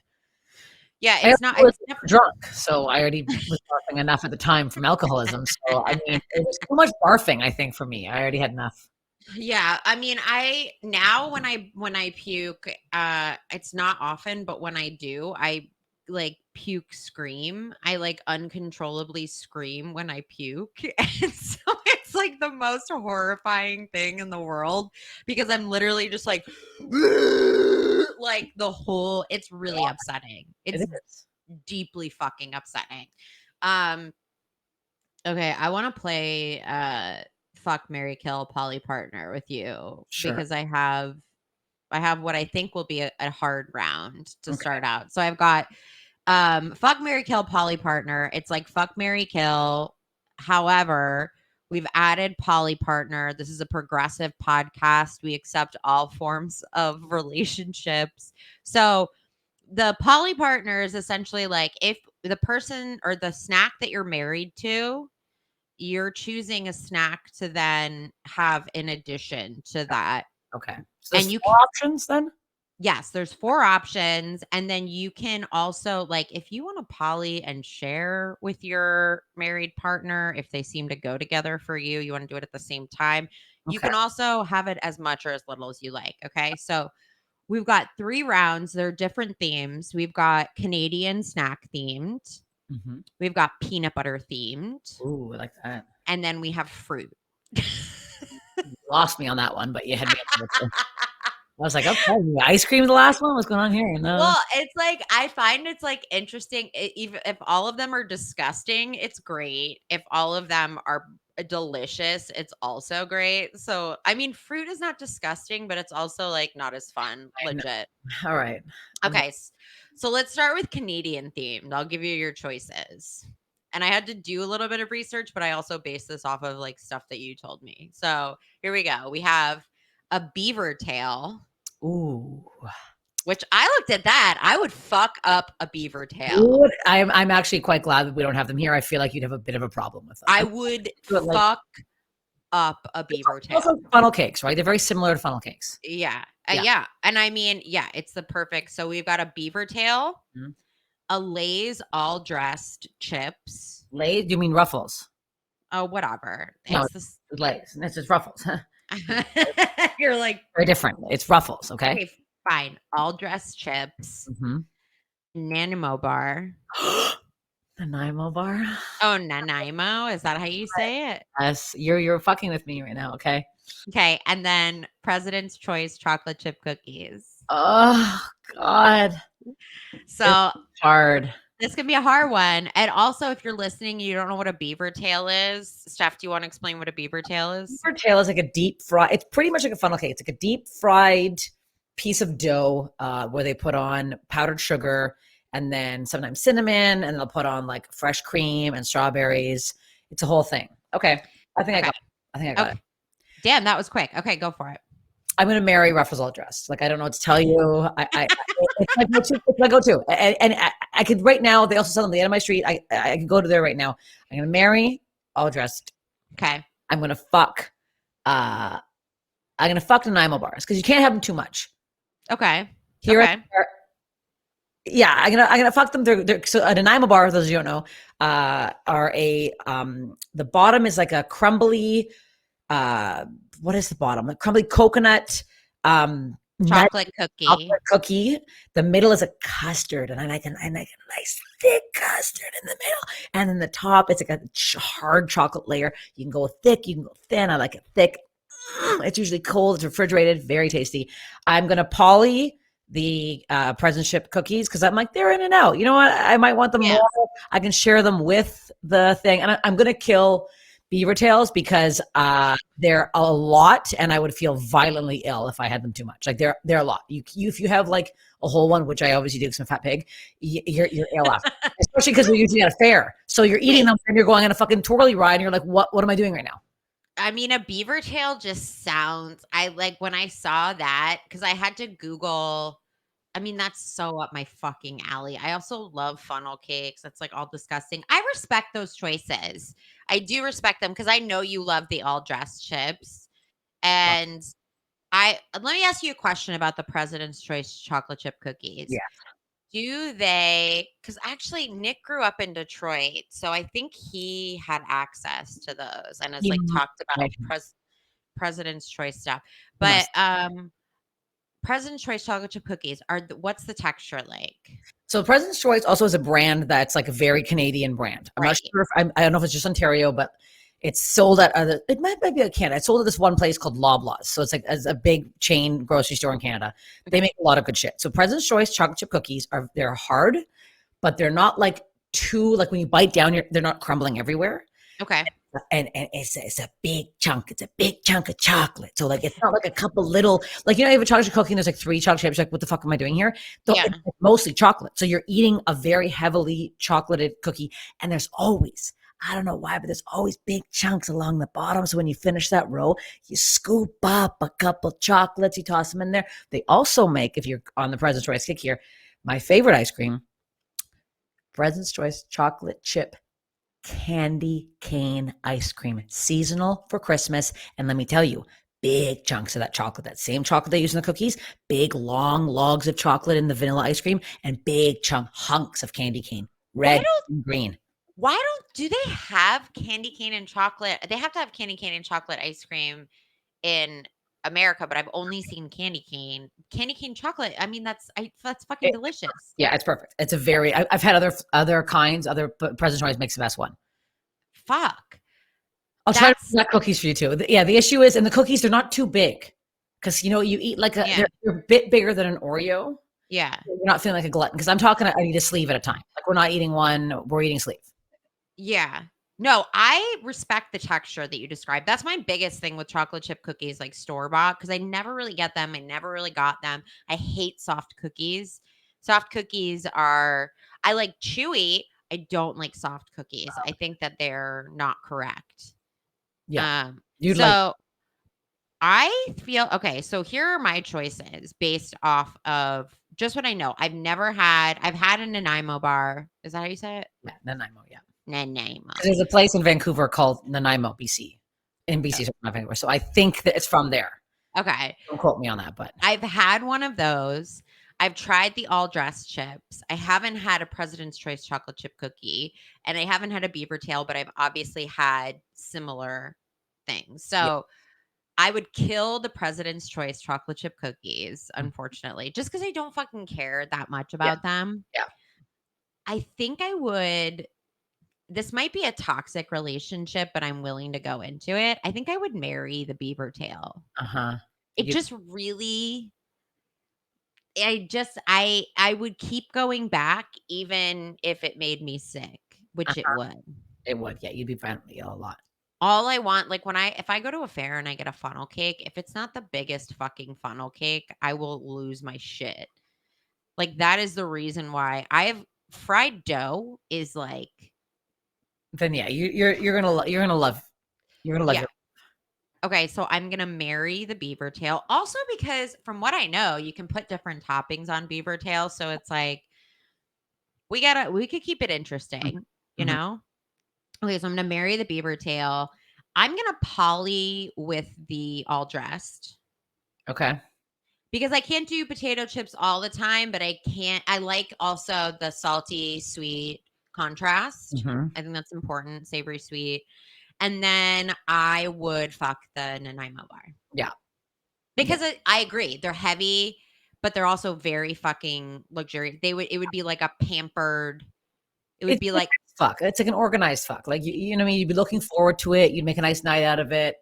Yeah, it's never drunk, so I already was barfing enough at the time from alcoholism. So I mean, it was too much barfing. I think for me, I already had enough. Yeah, I mean, I now when I puke, it's not often, but when I do, I like puke scream. I like uncontrollably scream when I puke. And so it's like the most horrifying thing in the world because I'm literally just like the whole it's really upsetting. It's deeply fucking upsetting. Okay, I want to play Fuck, Marry, Kill, Poly Partner with you because I have what I think will be a hard round to start out. So I've got Fuck, Marry, Kill, Poly Partner. It's like Fuck, Marry, Kill. However, we've added Poly Partner. This is a progressive podcast. We accept all forms of relationships. So the Poly Partner is essentially like if the person or the snack that you're married to, you're choosing a snack to then have in addition to that. Okay. So and you 4 options then? Yes, there's 4 options. And then you can also like if you want to poly and share with your married partner, if they seem to go together for you, you want to do it at the same time. You can also have it as much or as little as you like. Okay. So we've got 3 rounds. They're different themes. We've got Canadian snack themed. Mm-hmm. We've got peanut butter themed. Ooh, I like that. And then we have fruit. You lost me on that one, but you had me. I was like, okay, ice cream. The last one. What's going on here? No. Well, it's like I find it's like interesting. Even if all of them are disgusting, it's great. If all of them are delicious, it's also great. So, I mean, fruit is not disgusting, but it's also like not as fun. I know. Legit. All right. Okay, so let's start with Canadian themed. I'll give you your choices. And I had to do a little bit of research, but I also based this off of like stuff that you told me. So here we go. We have a beaver tail, Ooh. which I looked at that. I would fuck up a beaver tail. I'm actually quite glad that we don't have them here. I feel like you'd have a bit of a problem with them. I would But, like, fuck up a beaver tail. Also funnel cakes, right? They're very similar to funnel cakes. Yeah. Yeah. Yeah. And I mean, yeah, it's the perfect. So we've got a beaver tail, Mhm. a Lay's all dressed chips. Lay's? You mean Ruffles? Oh, whatever. No, It's this. Lay's. It's just Ruffles. You're like, Very different. It's Ruffles, okay? okay, fine. All dressed chips, Mm-hmm. Nanaimo bar. Nanaimo bar. Oh, Nanaimo. Is that how you say it? Yes, you're fucking with me right now, okay? Okay. And then President's Choice chocolate chip cookies. Oh God, So hard. this could be a hard one. And also, if you're listening, you don't know what a beaver tail is. Steph, do you want to explain what a beaver tail is? Beaver tail is like a deep fry. It's pretty much like a funnel cake. It's like a deep fried piece of dough where they put on powdered sugar and then sometimes cinnamon, and they'll put on like fresh cream and strawberries. It's a whole thing. Okay, I think I got it. I think I got it. Damn, that was quick. Okay, go for it. I'm gonna marry Ruffles all dressed. Like I don't know what to tell you. It's my go-to. It's my go-to. And I could right now. They also sell them at the end of my street. I can go to there right now. I'm gonna marry all dressed. Okay. I'm gonna fuck. I'm gonna fuck Nanaimo bars because you can't have them too much. Okay. Here, Okay. yeah, I'm gonna fuck them. They're so a Nanaimo bar, for those of you who don't know, are a the bottom is like a crumbly. What is the bottom? A crumbly coconut. Chocolate cookie. Chocolate cookie. The middle is a custard, and I like a nice thick custard in the middle, and then the top it's like a hard chocolate layer. You can go thick, you can go thin. I like it thick. It's usually cold. It's refrigerated. Very tasty. I'm gonna poly the President's Chip cookies because I'm like they're in and out. You know what? I might want them more. I can share them with the thing, and I'm gonna kill beaver tails because they're a lot, and I would feel violently ill if I had them too much. Like they're a lot. You if you have like a whole one, which I obviously do because I'm a fat pig, you're ill after. Especially because we're usually at a fair, so you're eating them and you're going on a fucking twirly ride, and you're like, what am I doing right now? I mean, a beaver tail just sounds. I like when I saw that because I had to Google. I mean, that's so up my fucking alley. I also love funnel cakes. That's like all disgusting. I respect those choices. I do respect them because I know you love the all dressed chips. And let me ask you a question about the President's Choice chocolate chip cookies. Yeah. Do they, because actually Nick grew up in Detroit, so I think he had access to those and has like talked about President's Choice stuff. But President's Choice chocolate chip cookies what's the texture like? So President's Choice also is a brand that's like a very Canadian brand. I'm not sure if I don't know if it's just Ontario, but it's sold at it might be a Canada. It's sold at this one place called Loblaws. So it's like as a big chain grocery store in Canada. They make a lot of good shit. So President's Choice chocolate chip cookies they're hard, but they're not like too like when you bite down, they're not crumbling everywhere. Okay. And it's a big chunk. It's a big chunk of chocolate. So like it's not like a couple little like you have a chocolate chip cookie and there's like 3 chocolate chips. You're like, what the fuck am I doing here? It's mostly chocolate. So you're eating a very heavily chocolated cookie, and there's always I don't know why, but there's always big chunks along the bottom. So when you finish that roll, you scoop up a couple chocolates, you toss them in there. They also make, if you're on the President's Choice kick here, my favorite ice cream, President's Choice chocolate chip candy cane ice cream, seasonal for Christmas. And let me tell you, big chunks of that chocolate, that same chocolate they use in the cookies, big long logs of chocolate in the vanilla ice cream, and big hunks of candy cane, red and green. Do they have candy cane and chocolate? They have to have candy cane and chocolate ice cream in America, but I've only seen candy cane chocolate. I mean, that's fucking It- delicious. Yeah, it's perfect. It's a very. I've had other kinds. President Choice makes the best one. Fuck. I'll try to That's make cookies for you too. Yeah, the issue is, and the cookies they're not too big because you eat like Yeah. they're a bit bigger than an Oreo. yeah. You're not feeling like a glutton because I'm talking. I need a sleeve at a time. Like we're not eating one. We're eating sleeve. Yeah. No, I respect the texture that you described. That's my biggest thing with chocolate chip cookies, like store bought, because I never really get them. I never really got them. I hate soft cookies. Soft cookies are, I like chewy. I don't like soft cookies. I think that they're not correct. Yeah, Um, you'd so like. I feel okay. So here are my choices based off of just what I know. I've had a Nanaimo bar. Is that how you say it? Yeah, Nanaimo. Yeah, Nanaimo. 'cause there's a place in Vancouver called Nanaimo, BC. In BC, so not Vancouver. So I think that it's from there. Okay. Don't quote me on that, but I've had one of those. I've tried the all dressed chips. I haven't had a President's Choice chocolate chip cookie, and I haven't had a beaver tail, but I've obviously had similar things. So I would kill the President's Choice chocolate chip cookies, unfortunately, just because I don't fucking care that much about them. Yeah. I think I would. This might be a toxic relationship, but I'm willing to go into it. I think I would marry the beaver tail. It You- just really I would keep going back even if it made me sick, which it would. it would. Yeah, you'd be violently ill a lot. All I want, like if I go to a fair and I get a funnel cake, if it's not the biggest fucking funnel cake, I will lose my shit. Like that is the reason why fried dough is like Then yeah, you're gonna love Yeah. your okay, so I'm gonna marry the beaver tail. Also, because from what I know, you can put different toppings on beaver tail. So it's like we could keep it interesting, you Mhm. know? Okay, so I'm gonna marry the beaver tail. I'm gonna poly with the all dressed Okay. because I can't do potato chips all the time, but I like also the salty sweet contrast. Mhm. I think that's important, savory sweet. And then I would fuck the Nanaimo bar. Yeah. Because I agree. They're heavy, but they're also very fucking luxurious. It would be like a pampered, it would It's be like like, fuck. It's like an organized fuck. Like you know what I mean? You'd be looking forward to it. You'd make a nice night out of it.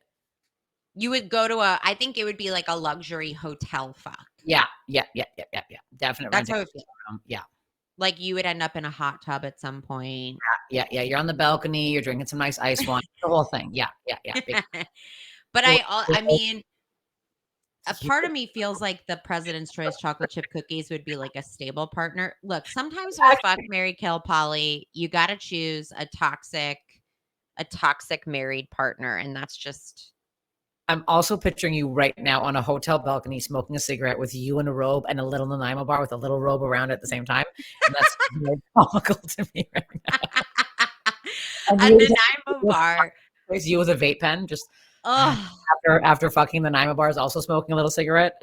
you would go to I think it would be like a luxury hotel fuck. Yeah. Definitely. That's how it feels. Yeah. Like you would end up in a hot tub at some point. Yeah. You're on the balcony. You're drinking some nice ice wine. The whole thing. Yeah. Big- But I mean, a You- part of me feels like the President's Choice chocolate chip cookies would be like a stable partner. Look, sometimes with fuck, marry, kill, poly, you got to choose a toxic married partner, and that's just I'm also picturing you right now on a hotel balcony smoking a cigarette with you in a robe and a little Nanaimo bar with a little robe around it at the same time. And that's very comical to me right now. a And you- Nanaimo bar. It's you with a vape pen, just Oh, after fucking the Nanaimo bars, also smoking a little cigarette.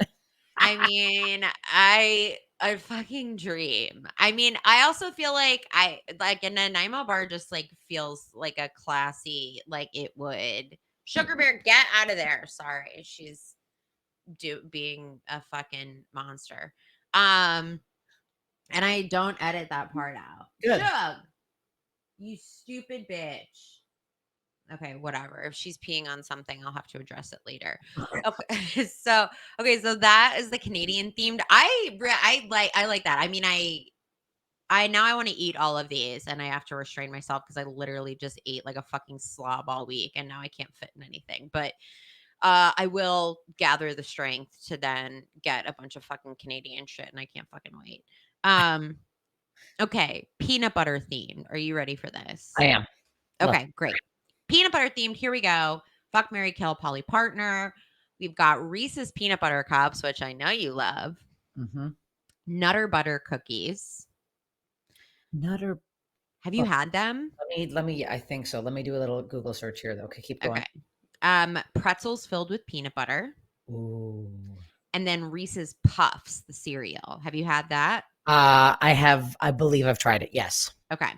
I mean, I fucking dream. I mean, I also feel like a Nanaimo bar just like feels like a classy, like it would. Sugar Bear, get out of there. Sorry, she's being a fucking monster. And I don't edit that part out. Good. Shug, you stupid bitch. Okay, whatever. If she's peeing on something, I'll have to address it later. Okay, so that is the Canadian themed. I like that. I mean, I now I want to eat all of these, and I have to restrain myself because I literally just ate like a fucking slob all week, and now I can't fit in anything. But I will gather the strength to then get a bunch of fucking Canadian shit, and I can't fucking wait. Okay, peanut butter themed. Are you ready for this? I am. Okay, great. Peanut butter themed. Here we go. Fuck, marry, kill, poly partner. We've got Reese's peanut butter cups, which I know you love. Mm-hmm. Nutter butter cookies. Nutter. Have you had them? Let me. I think so. Let me do a little Google search here, though. Okay, keep going. Okay. Pretzels filled with peanut butter. Ooh. And then Reese's Puffs, the cereal. Have you had that? I have. I believe I've tried it. Yes. Okay.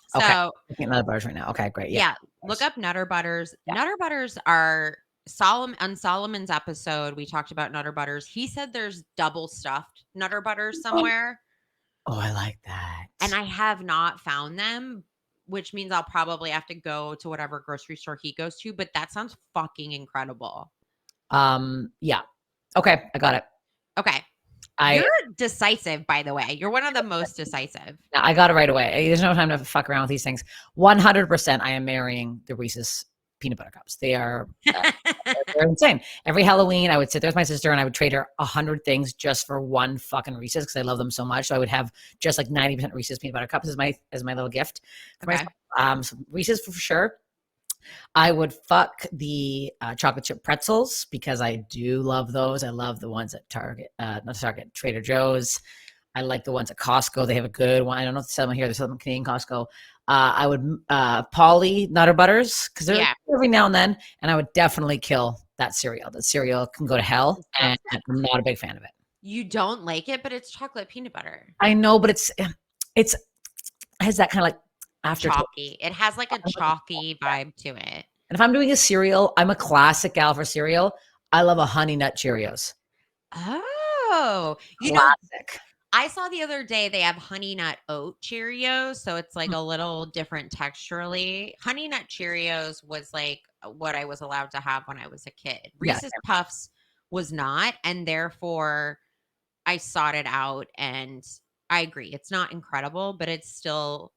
So Okay. Looking at Nutter Butters right now. Okay, great. yeah, look up Nutter Butters. Yeah. Nutter Butters are on Solomon's episode, we talked about Nutter Butters. He said there's double stuffed Nutter Butters somewhere. Oh, I like that. And I have not found them, which means I'll probably have to go to whatever grocery store he goes to. But that sounds fucking incredible. Yeah. Okay, I got it. Okay. You're decisive, by the way. You're one of the most decisive. I got it right away. There's no time to fuck around with these things. 100% I am marrying the Reese's peanut butter cups. They are they're insane. Every Halloween, I would sit there with my sister and I would trade her 100 things just for one fucking Reese's because I love them so much. So I would have just like 90% Reese's peanut butter cups as my little gift. Okay. So Reese's for sure. I would fuck the chocolate chip pretzels because I do love those. I love the ones at Target, not Target, Trader Joe's. I like the ones at Costco. They have a good one. I don't know if they sell them here. They sell them at Canadian Costco. I would Polly Nutter Butters because they're every now and then. And I would definitely kill that cereal. That cereal can go to hell, and I'm not a big fan of it. You don't like it, but it's chocolate peanut butter. I know, but it has that kind of like after chalky. It has like a chalky vibe to it. And if I'm doing a cereal, I'm a classic gal for cereal. I love a Honey Nut Cheerios. Oh, classic. I saw the other day they have Honey Nut Oat Cheerios, so it's like a little different texturally. Honey Nut Cheerios was like what I was allowed to have when I was a kid. Reese's Puffs was not, and therefore I sought it out, and I agree. It's not incredible, but it's still,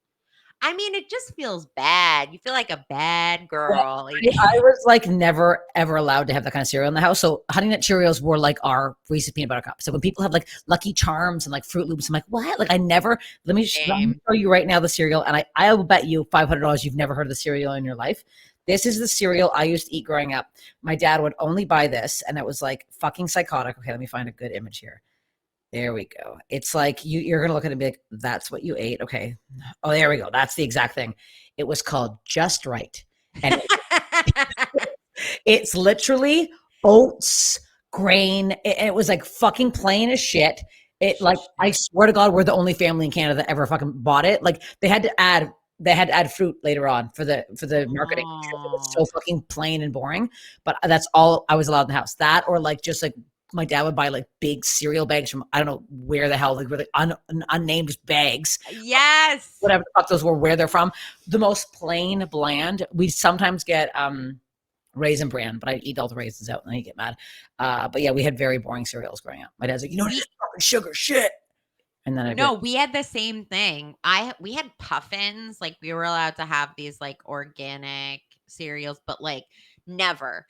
I mean, it just feels bad. You feel like a bad girl. I was like never, ever allowed to have that kind of cereal in the house. So Honey Nut Cheerios were like our Reese's peanut butter cups. So when people have like Lucky Charms and like Fruit Loops, I'm like, what? Like I never, let me show you right now the cereal. And I will bet you $500 you've never heard of the cereal in your life. This is the cereal I used to eat growing up. My dad would only buy this. And it was like fucking psychotic. Okay, let me find a good image here. There we go. It's like you're going to look at it and be like, that's what you ate. Okay. Oh, there we go. That's the exact thing. It was called Just Right. And it's literally oats, grain. It was like fucking plain as shit. It like, I swear to God, we're the only family in Canada that ever fucking bought it. Like they had to add fruit later on for the marketing. It was so fucking plain and boring, but that's all I was allowed in the house. That or like just like my dad would buy like big cereal bags from I don't know where the hell, like were like unnamed bags. Yes. Whatever the fuck those were, where they're from. The most plain, bland. We sometimes get Raisin Bran, but I eat all the raisins out and I get mad. But yeah, we had very boring cereals growing up. My dad's like, you know, it's fucking sugar shit. And then we had the same thing. We had Puffins. Like we were allowed to have these like organic cereals, but like never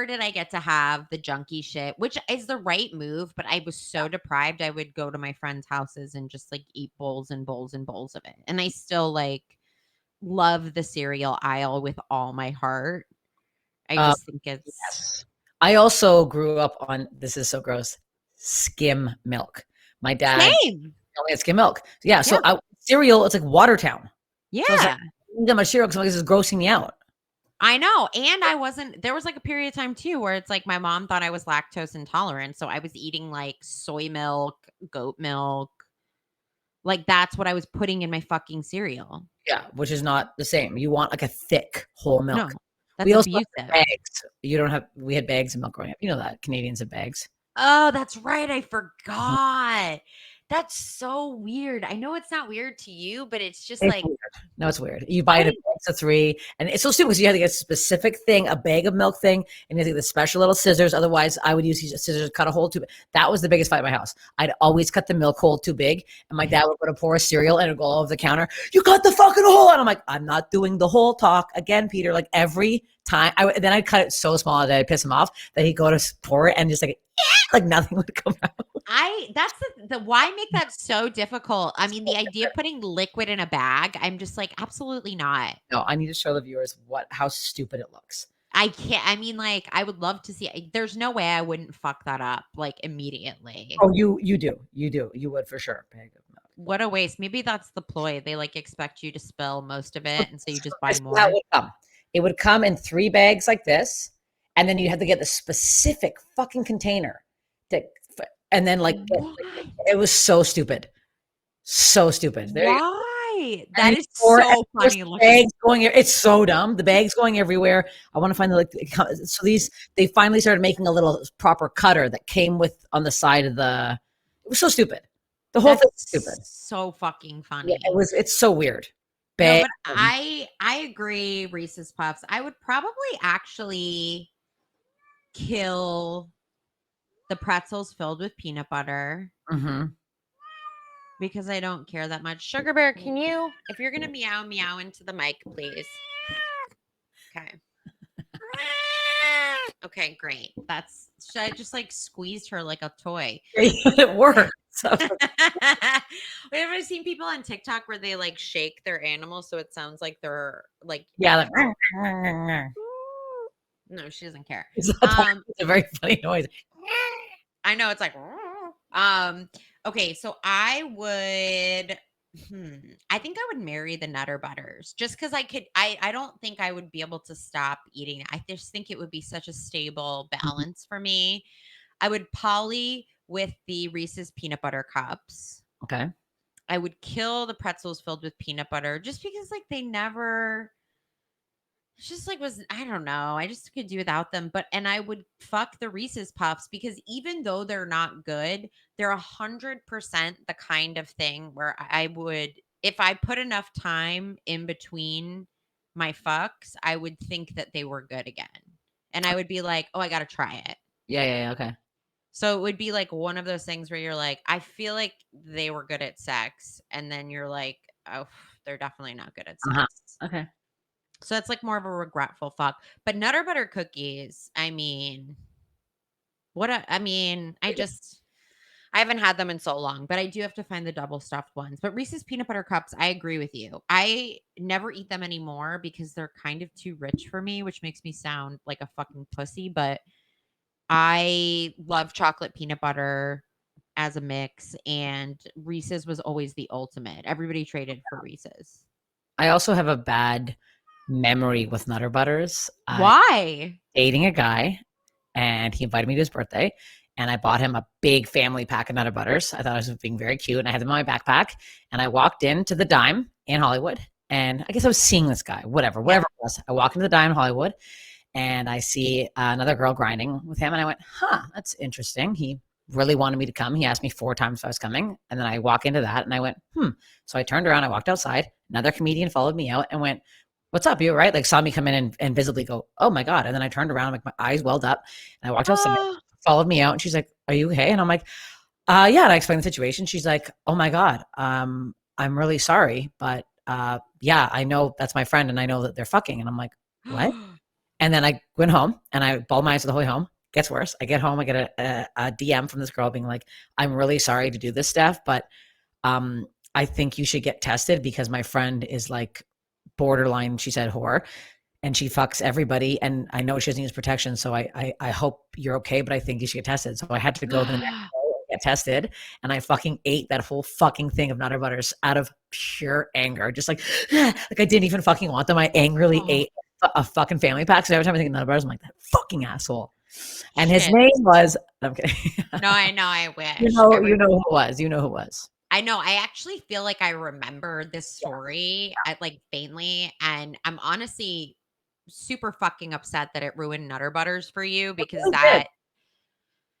did I get to have the junky shit, which is the right move. But I was so deprived. I would go to my friends' houses and just like eat bowls and bowls and bowls of it. And I still like love the cereal aisle with all my heart. I just think it's. Yes. I also grew up on, this is so gross, skim milk. My dad only had skim milk. Yeah. So cereal, it's like Watertown. Yeah. So I get my cereal because this is grossing me out. I know. And there was like a period of time too where it's like my mom thought I was lactose intolerant. So I was eating like soy milk, goat milk. Like that's what I was putting in my fucking cereal. Yeah. Which is not the same. You want like a thick whole milk. No, that's we also abusive. have bags. We had bags of milk growing up. You know that Canadians have bags. Oh, that's right. I forgot. That's so weird. I know it's not weird to you, but it's just like weird. No, it's weird. You buy it in bags of 3, and it's so stupid because you have to get a specific thing, a bag of milk thing, and you have to get the special little scissors. Otherwise, I would use these scissors to cut a hole too big. That was the biggest fight in my house. I'd always cut the milk hole too big, and my dad would go to pour a cereal and it'd go all over the counter. You cut the fucking hole, and I'm like, I'm not doing the whole talk again, Peter. Like every time, then I'd cut it so small that I'd piss him off that he'd go to pour it and just like nothing would come out. That's the why make that so difficult? I mean, the idea of putting liquid in a bag, I'm just like, absolutely not. No, I need to show the viewers how stupid it looks. I can't. I mean, like, I would love to see. There's no way I wouldn't fuck that up like immediately. Oh, you do. You would for sure. Bag of milk. What a waste. Maybe that's the ploy. They like expect you to spill most of it, and so you just buy more. It would come in 3 bags like this, and then you have to get the specific fucking container. And then like it was so stupid. So stupid. Why? right. And That these is poor so there's funny looking. bags going. It's so dumb. The bags going everywhere. I want to find the like. So they finally started making a little proper cutter that came with on the side of the. It was so stupid. The whole thing was stupid. That's so fucking Yeah, funny. It's so weird. No, Bag. but I agree, Reese's Puffs. I would probably actually kill the pretzels filled with peanut butter Mm-hmm. because I don't care that much. Sugar Bear, can you, if you're gonna meow, meow into the mic, please? Okay. Okay, great. That's should I just like squeeze her like a toy? It worked. So, Have you ever seen people on TikTok where they like shake their animals so it sounds like they're like yeah, like, no, she doesn't care. it's a very funny noise. I know it's like okay, so I would I think I would marry the Nutter Butters just because I don't think I would be able to stop eating it. I just think it would be such a stable balance for me. I would poly with the Reese's peanut butter cups. Okay. I would kill the pretzels filled with peanut butter just because like they never it's just like was I don't know. I just could do without them. But and I would fuck the Reese's Puffs because even though they're not good, they're 100% the kind of thing where I would if I put enough time in between my fucks, I would think that they were good again. And I would be like, oh, I gotta try it. Yeah. Okay. So it would be like one of those things where you're like, I feel like they were good at sex, and then you're like, oh, they're definitely not good at sex. Uh-huh. Okay. So it's like more of a regretful fuck. But Nutter Butter cookies, I mean, I haven't had them in so long, but I do have to find the double stuffed ones. But Reese's peanut butter cups, I agree with you. I never eat them anymore because they're kind of too rich for me, which makes me sound like a fucking pussy. But I love chocolate peanut butter as a mix, and Reese's was always the ultimate. Everybody traded for Reese's. I also have a bad memory with Nutter Butters. Why? Dating a guy, and he invited me to his birthday, and I bought him a big family pack of Nutter Butters. I thought I was being very cute, and I had them in my backpack. And I walked into the Dime in Hollywood, and I guess I was seeing this guy, whatever it was. I walk into the Dime in Hollywood, and I see another girl grinding with him, and I went, "Huh, that's interesting." He really wanted me to come. He asked me 4 times if I was coming, and then I walk into that, and I went, "Hmm." So I turned around, I walked outside. Another comedian followed me out and went, "What's up? You all right?" Like saw me come in and visibly go, "Oh my God." And then I turned around, like my eyes welled up, and I walked outside, Oh, followed me out, and she's like, "Are you okay?" And I'm like, yeah. And I explained the situation. She's like, "Oh my God, I'm really sorry, but yeah, I know that's my friend, and I know that they're fucking." And I'm like, "What?" And then I went home, and I bawled my eyes the whole way home. Gets worse. I get home, I get a DM from this girl being like, "I'm really sorry to do this, Steph, but I think you should get tested because my friend is like borderline," she said, "whore, and she fucks everybody. And I know she doesn't use protection. So I hope you're okay, but I think you should get tested." So I had to go the next day and get tested. And I fucking ate that whole fucking thing of Nutter Butters out of pure anger. Just like I didn't even fucking want them. I angrily ate a fucking family pack. So every time I think of Nutter Butters, I'm like, that fucking asshole. And his Shit. name was, I'm kidding. No, I know. I wish. you know who it was. You know who it was. I know. I actually feel like I remember this story at like faintly, and I'm honestly super fucking upset that it ruined Nutter Butters for you because really that. did.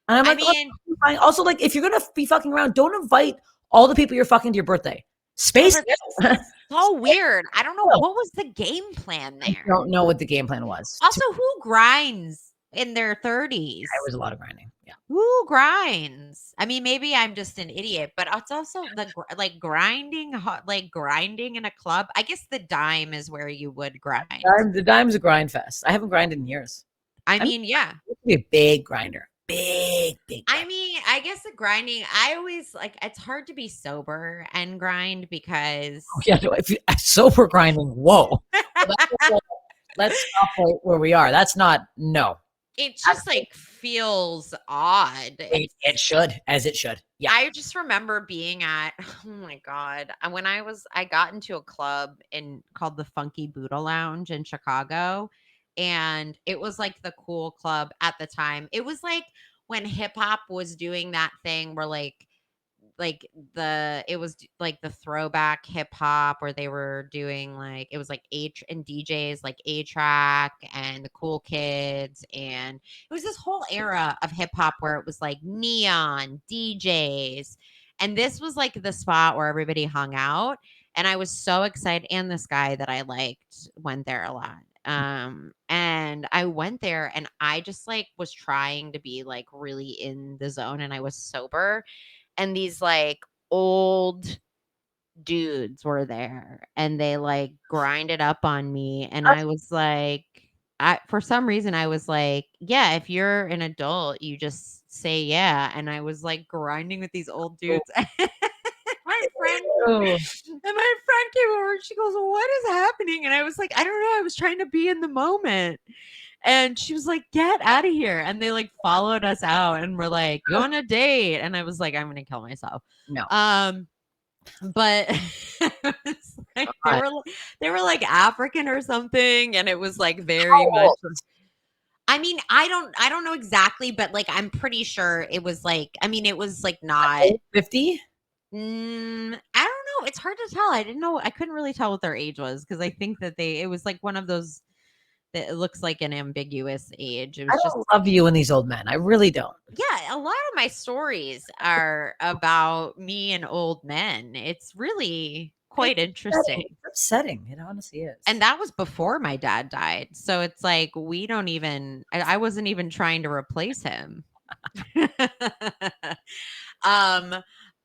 And I'm I like, mean, fine. Also, like, if you're gonna be fucking around, don't invite all the people you're fucking to your birthday. Space. it's so weird. I don't know what was the game plan I there. don't know what the game plan was. Also, who grinds in their 30s? It was a lot of grinding. Yeah. Who grinds? I mean, maybe I'm just an idiot, but it's also like grinding, like grinding in a club. I guess the Dime is where you would grind. The Dime's a grind fest. I haven't grinded in years. I mean, yeah. I used to be a big grinder. Big. I mean, I guess the grinding, I always like it's hard to be sober and grind because Yeah, no, if you sober grinding, whoa. Let's stop where we are. That's not no. it just like feels odd. It should, as it should. Yeah. I just remember being at oh my god, when I got into a club called the Funky Buddha Lounge in Chicago, and it was like the cool club at the time. It was like when hip hop was doing that thing where like like it was like the throwback hip hop where they were doing like it was like H and DJs like A-Track and the Cool Kids, and it was this whole era of hip hop where it was like neon DJs, and this was like the spot where everybody hung out, and I was so excited, and this guy that I liked went there a lot. And I went there and I just like was trying to be like really in the zone, and I was sober, and these like old dudes were there and they like grinded up on me, and I was like, for some reason I was like, yeah, if you're an adult you just say yeah, and I was like grinding with these old dudes. my friend Oh. and my friend came over and she goes, what is happening? And I was like, I don't know, I was trying to be in the moment. And she was like, get out of here. And they like followed us out and were like, go on a date. And I was like, I'm gonna kill myself. No. But it's like, they were like African or something, and it was like very much. I mean, I don't know exactly, but like I'm pretty sure it was like, I mean, it was like not 50. I don't know. It's hard to tell. I didn't know. I couldn't really tell what their age was because I think that it was like one of those that it looks like an ambiguous age. It I was just don't love you and these old men. I really don't. yeah, a lot of my stories are about me and old men. It's really quite interesting. It's upsetting. It honestly is. And that was before my dad died. So it's like I wasn't even trying to replace him.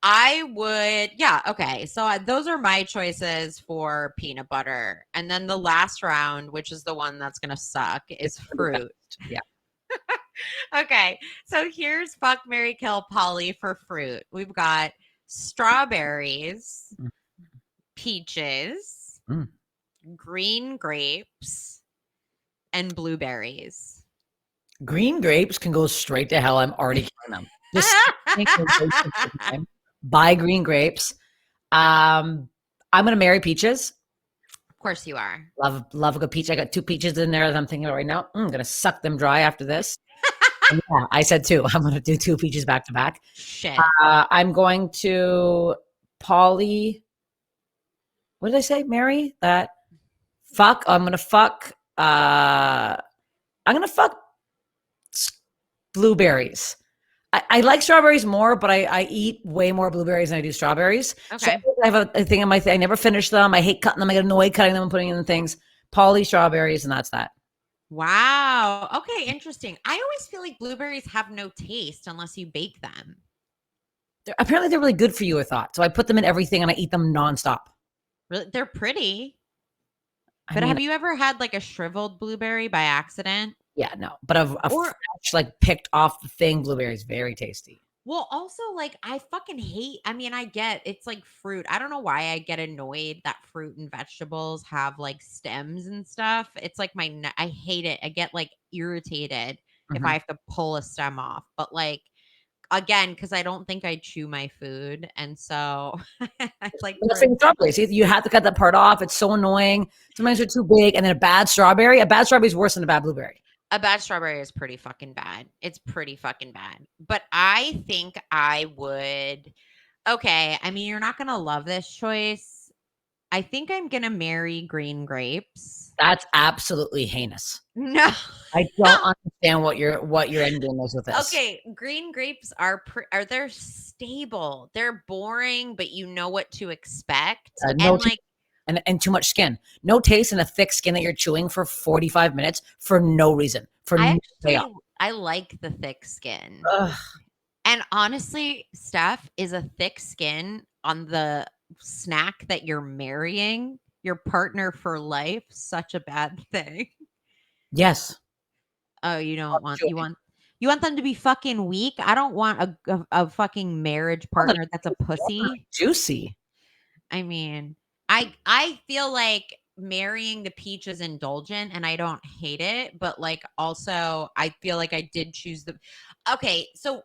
I would, yeah, okay. So those are my choices for peanut butter. And then the last round, which is the one that's going to suck, is fruit. Yeah. Okay. So here's fuck, marry, kill, Polly for fruit. We've got strawberries, peaches, green grapes, and blueberries. Green grapes can go straight to hell. I'm already killing them. Just buy green grapes. I'm gonna marry peaches. Of course you are. Love a good peach. I got 2 peaches in there that I'm thinking about right now. I'm gonna suck them dry after this. Yeah, I said 2. I'm gonna do 2 peaches back to back. Shit. I'm going to Polly. What did I say? Marry that. Fuck. I'm gonna fuck. I'm gonna fuck blueberries. I like strawberries more, but I eat way more blueberries than I do strawberries. Okay. So I have a thing on my thing. I never finish them. I hate cutting them. I get annoyed cutting them and putting in the things. Polly strawberries, and that's that. Wow. Okay, interesting. I always feel like blueberries have no taste unless you bake them. Apparently, they're really good for you, I thought. So I put them in everything and I eat them nonstop. Really, they're pretty. But have you ever had like a shriveled blueberry by accident? Yeah, no. But a fresh, like picked off the thing blueberry is very tasty. Well, also, like, I fucking hate, I mean, I get it's like fruit. I don't know why I get annoyed that fruit and vegetables have like stems and stuff. It's like I hate it. I get like irritated if I have to pull a stem off. But like, again, because I don't think I chew my food. And so I like strawberries. You have to cut that part off. It's so annoying. Sometimes they're too big. And then a bad strawberry is worse than a bad blueberry. A bad strawberry is pretty fucking bad. It's pretty fucking bad. But I think I would. Okay. I mean, you're not going to love this choice. I think I'm going to marry green grapes. That's absolutely heinous. No. I don't understand what your end game is with this. Okay. Green grapes are they're stable. They're boring, but you know what to expect. And too much skin. No taste and a thick skin that you're chewing for 45 minutes for no reason. I like the thick skin. Ugh. And honestly, Steph, is a thick skin on the snack that you're marrying your partner for life such a bad thing? Yes. Oh, you don't want you want them to be fucking weak? I don't want a fucking marriage partner that's a pussy. Juicy. I mean, I feel like marrying the peach is indulgent and I don't hate it, but like also I feel like I did choose okay, so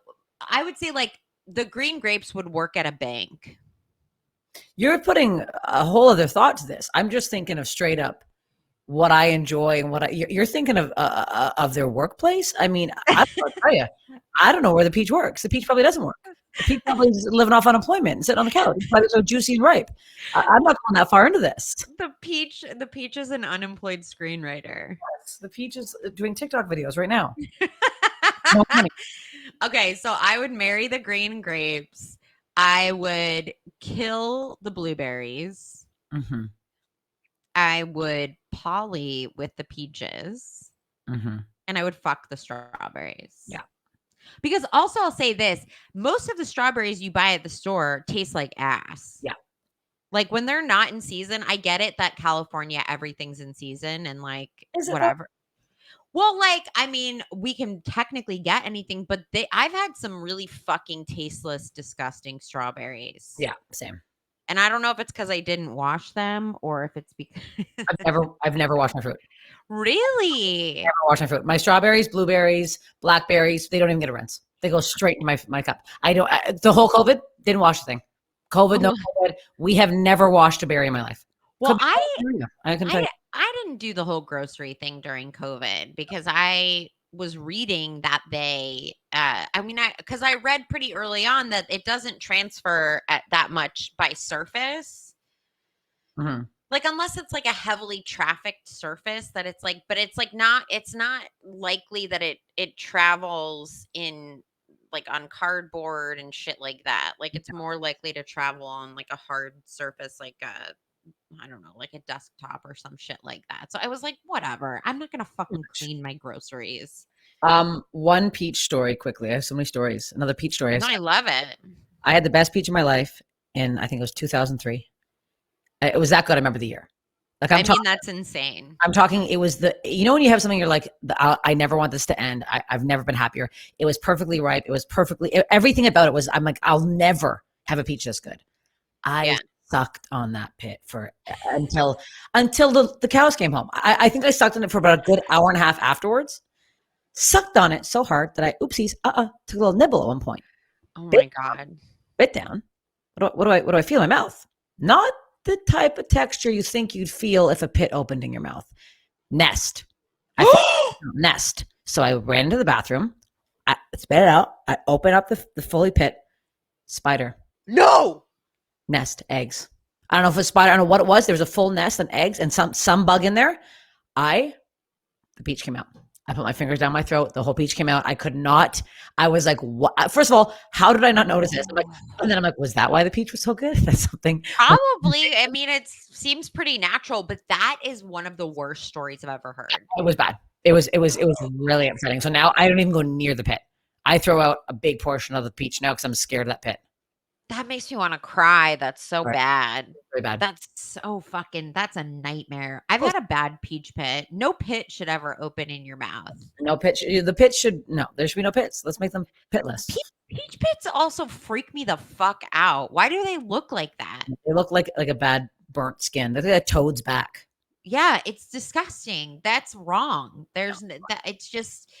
I would say like the green grapes would work at a bank. You're putting a whole other thought to this. I'm just thinking of straight up what I enjoy and what you're thinking of their workplace. I mean, I will tell you, I don't know where the peach works. The peach probably doesn't work. The peach probably is living off unemployment and sitting on the couch. It's probably so juicy and ripe. I'm not going that far into this. The peach is an unemployed screenwriter. The peach is doing TikTok videos right now. No money. Okay, so I would marry the green grapes. I would kill the blueberries. Mm-hmm. I would poly with the peaches. Mm-hmm. And I would fuck the strawberries. Yeah. Because also I'll say this, most of the strawberries you buy at the store taste like ass. Yeah. Like when they're not in season, I get it that California, everything's in season and like whatever. Well, like, I mean, we can technically get anything, but I've had some really fucking tasteless, disgusting strawberries. Yeah, same. And I don't know if it's because I didn't wash them or if it's because I've never washed my fruit. Really? Never washed my fruit. My strawberries, blueberries, blackberries, they don't even get a rinse. They go straight in my cup. The whole COVID, didn't wash the thing. COVID, no COVID. We have never washed a berry in my life. Well, I can tell you. I didn't do the whole grocery thing during COVID because I was reading that because I read pretty early on that it doesn't transfer at that much by surface. Mm-hmm. Like unless it's like a heavily trafficked surface that it's like, but it's not likely that it travels in like on cardboard and shit like that. Like it's more likely to travel on like a hard surface, like I don't know, like a desktop or some shit like that. So I was like, whatever. I'm not gonna fucking clean my groceries. One peach story quickly. I have so many stories. Another peach story. No, I love it. I had the best peach of my life in, I think it was 2003. It was that good. I remember the year. Like I mean, that's insane. I'm talking, it was when you have something, you're like, I never want this to end. I've never been happier. It was perfectly ripe. It was everything about it was, I'm like, I'll never have a peach this good. I sucked on that pit until the cows came home. I think I sucked on it for about a good hour and a half afterwards. Sucked on it so hard that I, oopsies, took a little nibble at one point. Oh my God. Bit down. What do I feel in my mouth? Not the type of texture you think you'd feel if a pit opened in your mouth. Nest. Nest. So I ran into the bathroom. I spit it out. I open up the fully pit. Spider. No. Nest. Eggs. I don't know if it was spider. I don't know what it was. There was a full nest and eggs and some bug in there. The peach came out. I put my fingers down my throat. The whole peach came out. I could not. I was like, what? First of all, how did I not notice this? And then I'm like, was that why the peach was so good? That's something. Probably. I mean, it seems pretty natural, but that is one of the worst stories I've ever heard. It was bad. It was really upsetting. So now I don't even go near the pit. I throw out a big portion of the peach now because I'm scared of that pit. That makes me want to cry. That's so bad. Very bad. That's so that's a nightmare. I've had a bad peach pit. No pit should ever open in your mouth. No pit. The pit there should be no pits. Let's make them pitless. Peach pits also freak me the fuck out. Why do they look like that? They look like a bad burnt skin. They look like a toad's back. Yeah, it's disgusting. That's wrong. It's just...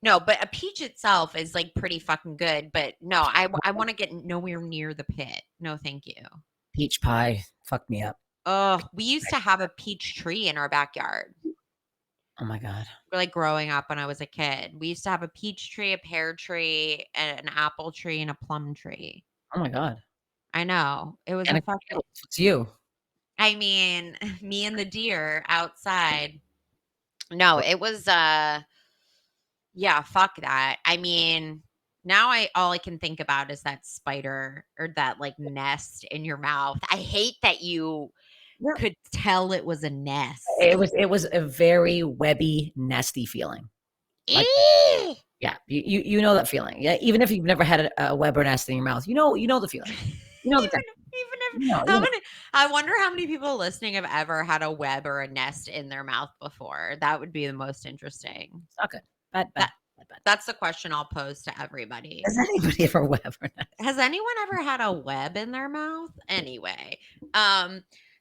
No, but a peach itself is like pretty fucking good. But no, I want to get nowhere near the pit. No, thank you. Peach pie fucked me up. Oh, we used to have a peach tree in our backyard. Oh my God. Like growing up when I was a kid. We used to have a peach tree, a pear tree, an apple tree, and a plum tree. Oh my God. I know. It was It's you. I mean, me and the deer outside. No, it was yeah, fuck that. I mean, now all I can think about is that spider or that like nest in your mouth. I hate that you could tell it was a nest. It was a very webby, nesty feeling. Like, yeah, you know that feeling. Yeah, even if you've never had a web or nest in your mouth, you know the feeling. You know I wonder how many people listening have ever had a web or a nest in their mouth before. That would be the most interesting. Okay. Bad. That's the question I'll pose to everybody. Has anybody ever web or nest? Has anyone ever had a web in their mouth? Anyway,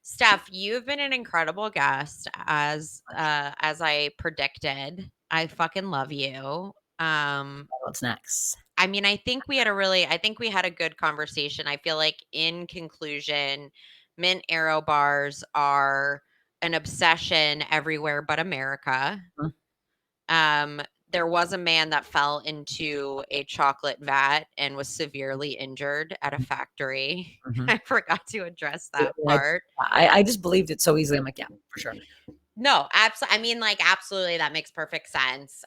Steph, you've been an incredible guest as I predicted. I fucking love you. What's next? I mean, I think we had a good conversation. I feel like in conclusion, mint Aero bars are an obsession everywhere but America. Mhm. There was a man that fell into a chocolate vat and was severely injured at a factory. Mhm. I forgot to address that Yeah, part. I just believed it so easily. I'm like, yeah, for sure. No, absolutely. I mean, like, absolutely, that makes perfect sense.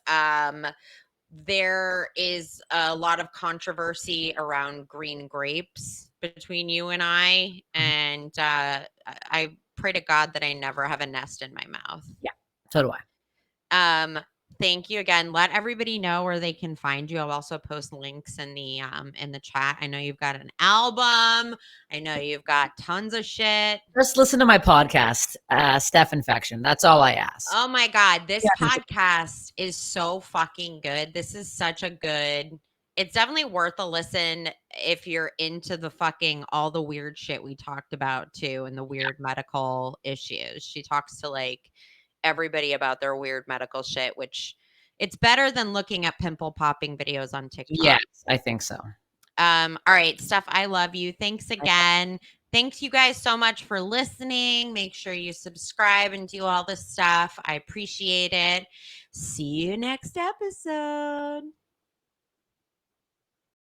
There is a lot of controversy around green grapes between you and I, and I pray to God that I never have a nest in my mouth. Yeah, so do I. Thank you again. Let everybody know where they can find you. I'll also post links in the chat. I know you've got an album. I know you've got tons of shit. Just listen to my podcast, Steph Infection. That's all I ask. Oh my God, this Yeah. podcast is so fucking good. This is such a good, it's definitely worth a listen if you're into the fucking all the weird shit we talked about too and the weird medical issues. She talks to like everybody about their weird medical shit, which it's better than looking at pimple popping videos on TikTok. Yes, I think so. All right, Steph, I love you. Thanks again. Thanks you guys so much for listening. Make sure you subscribe and do all this stuff. I appreciate it. See you next episode.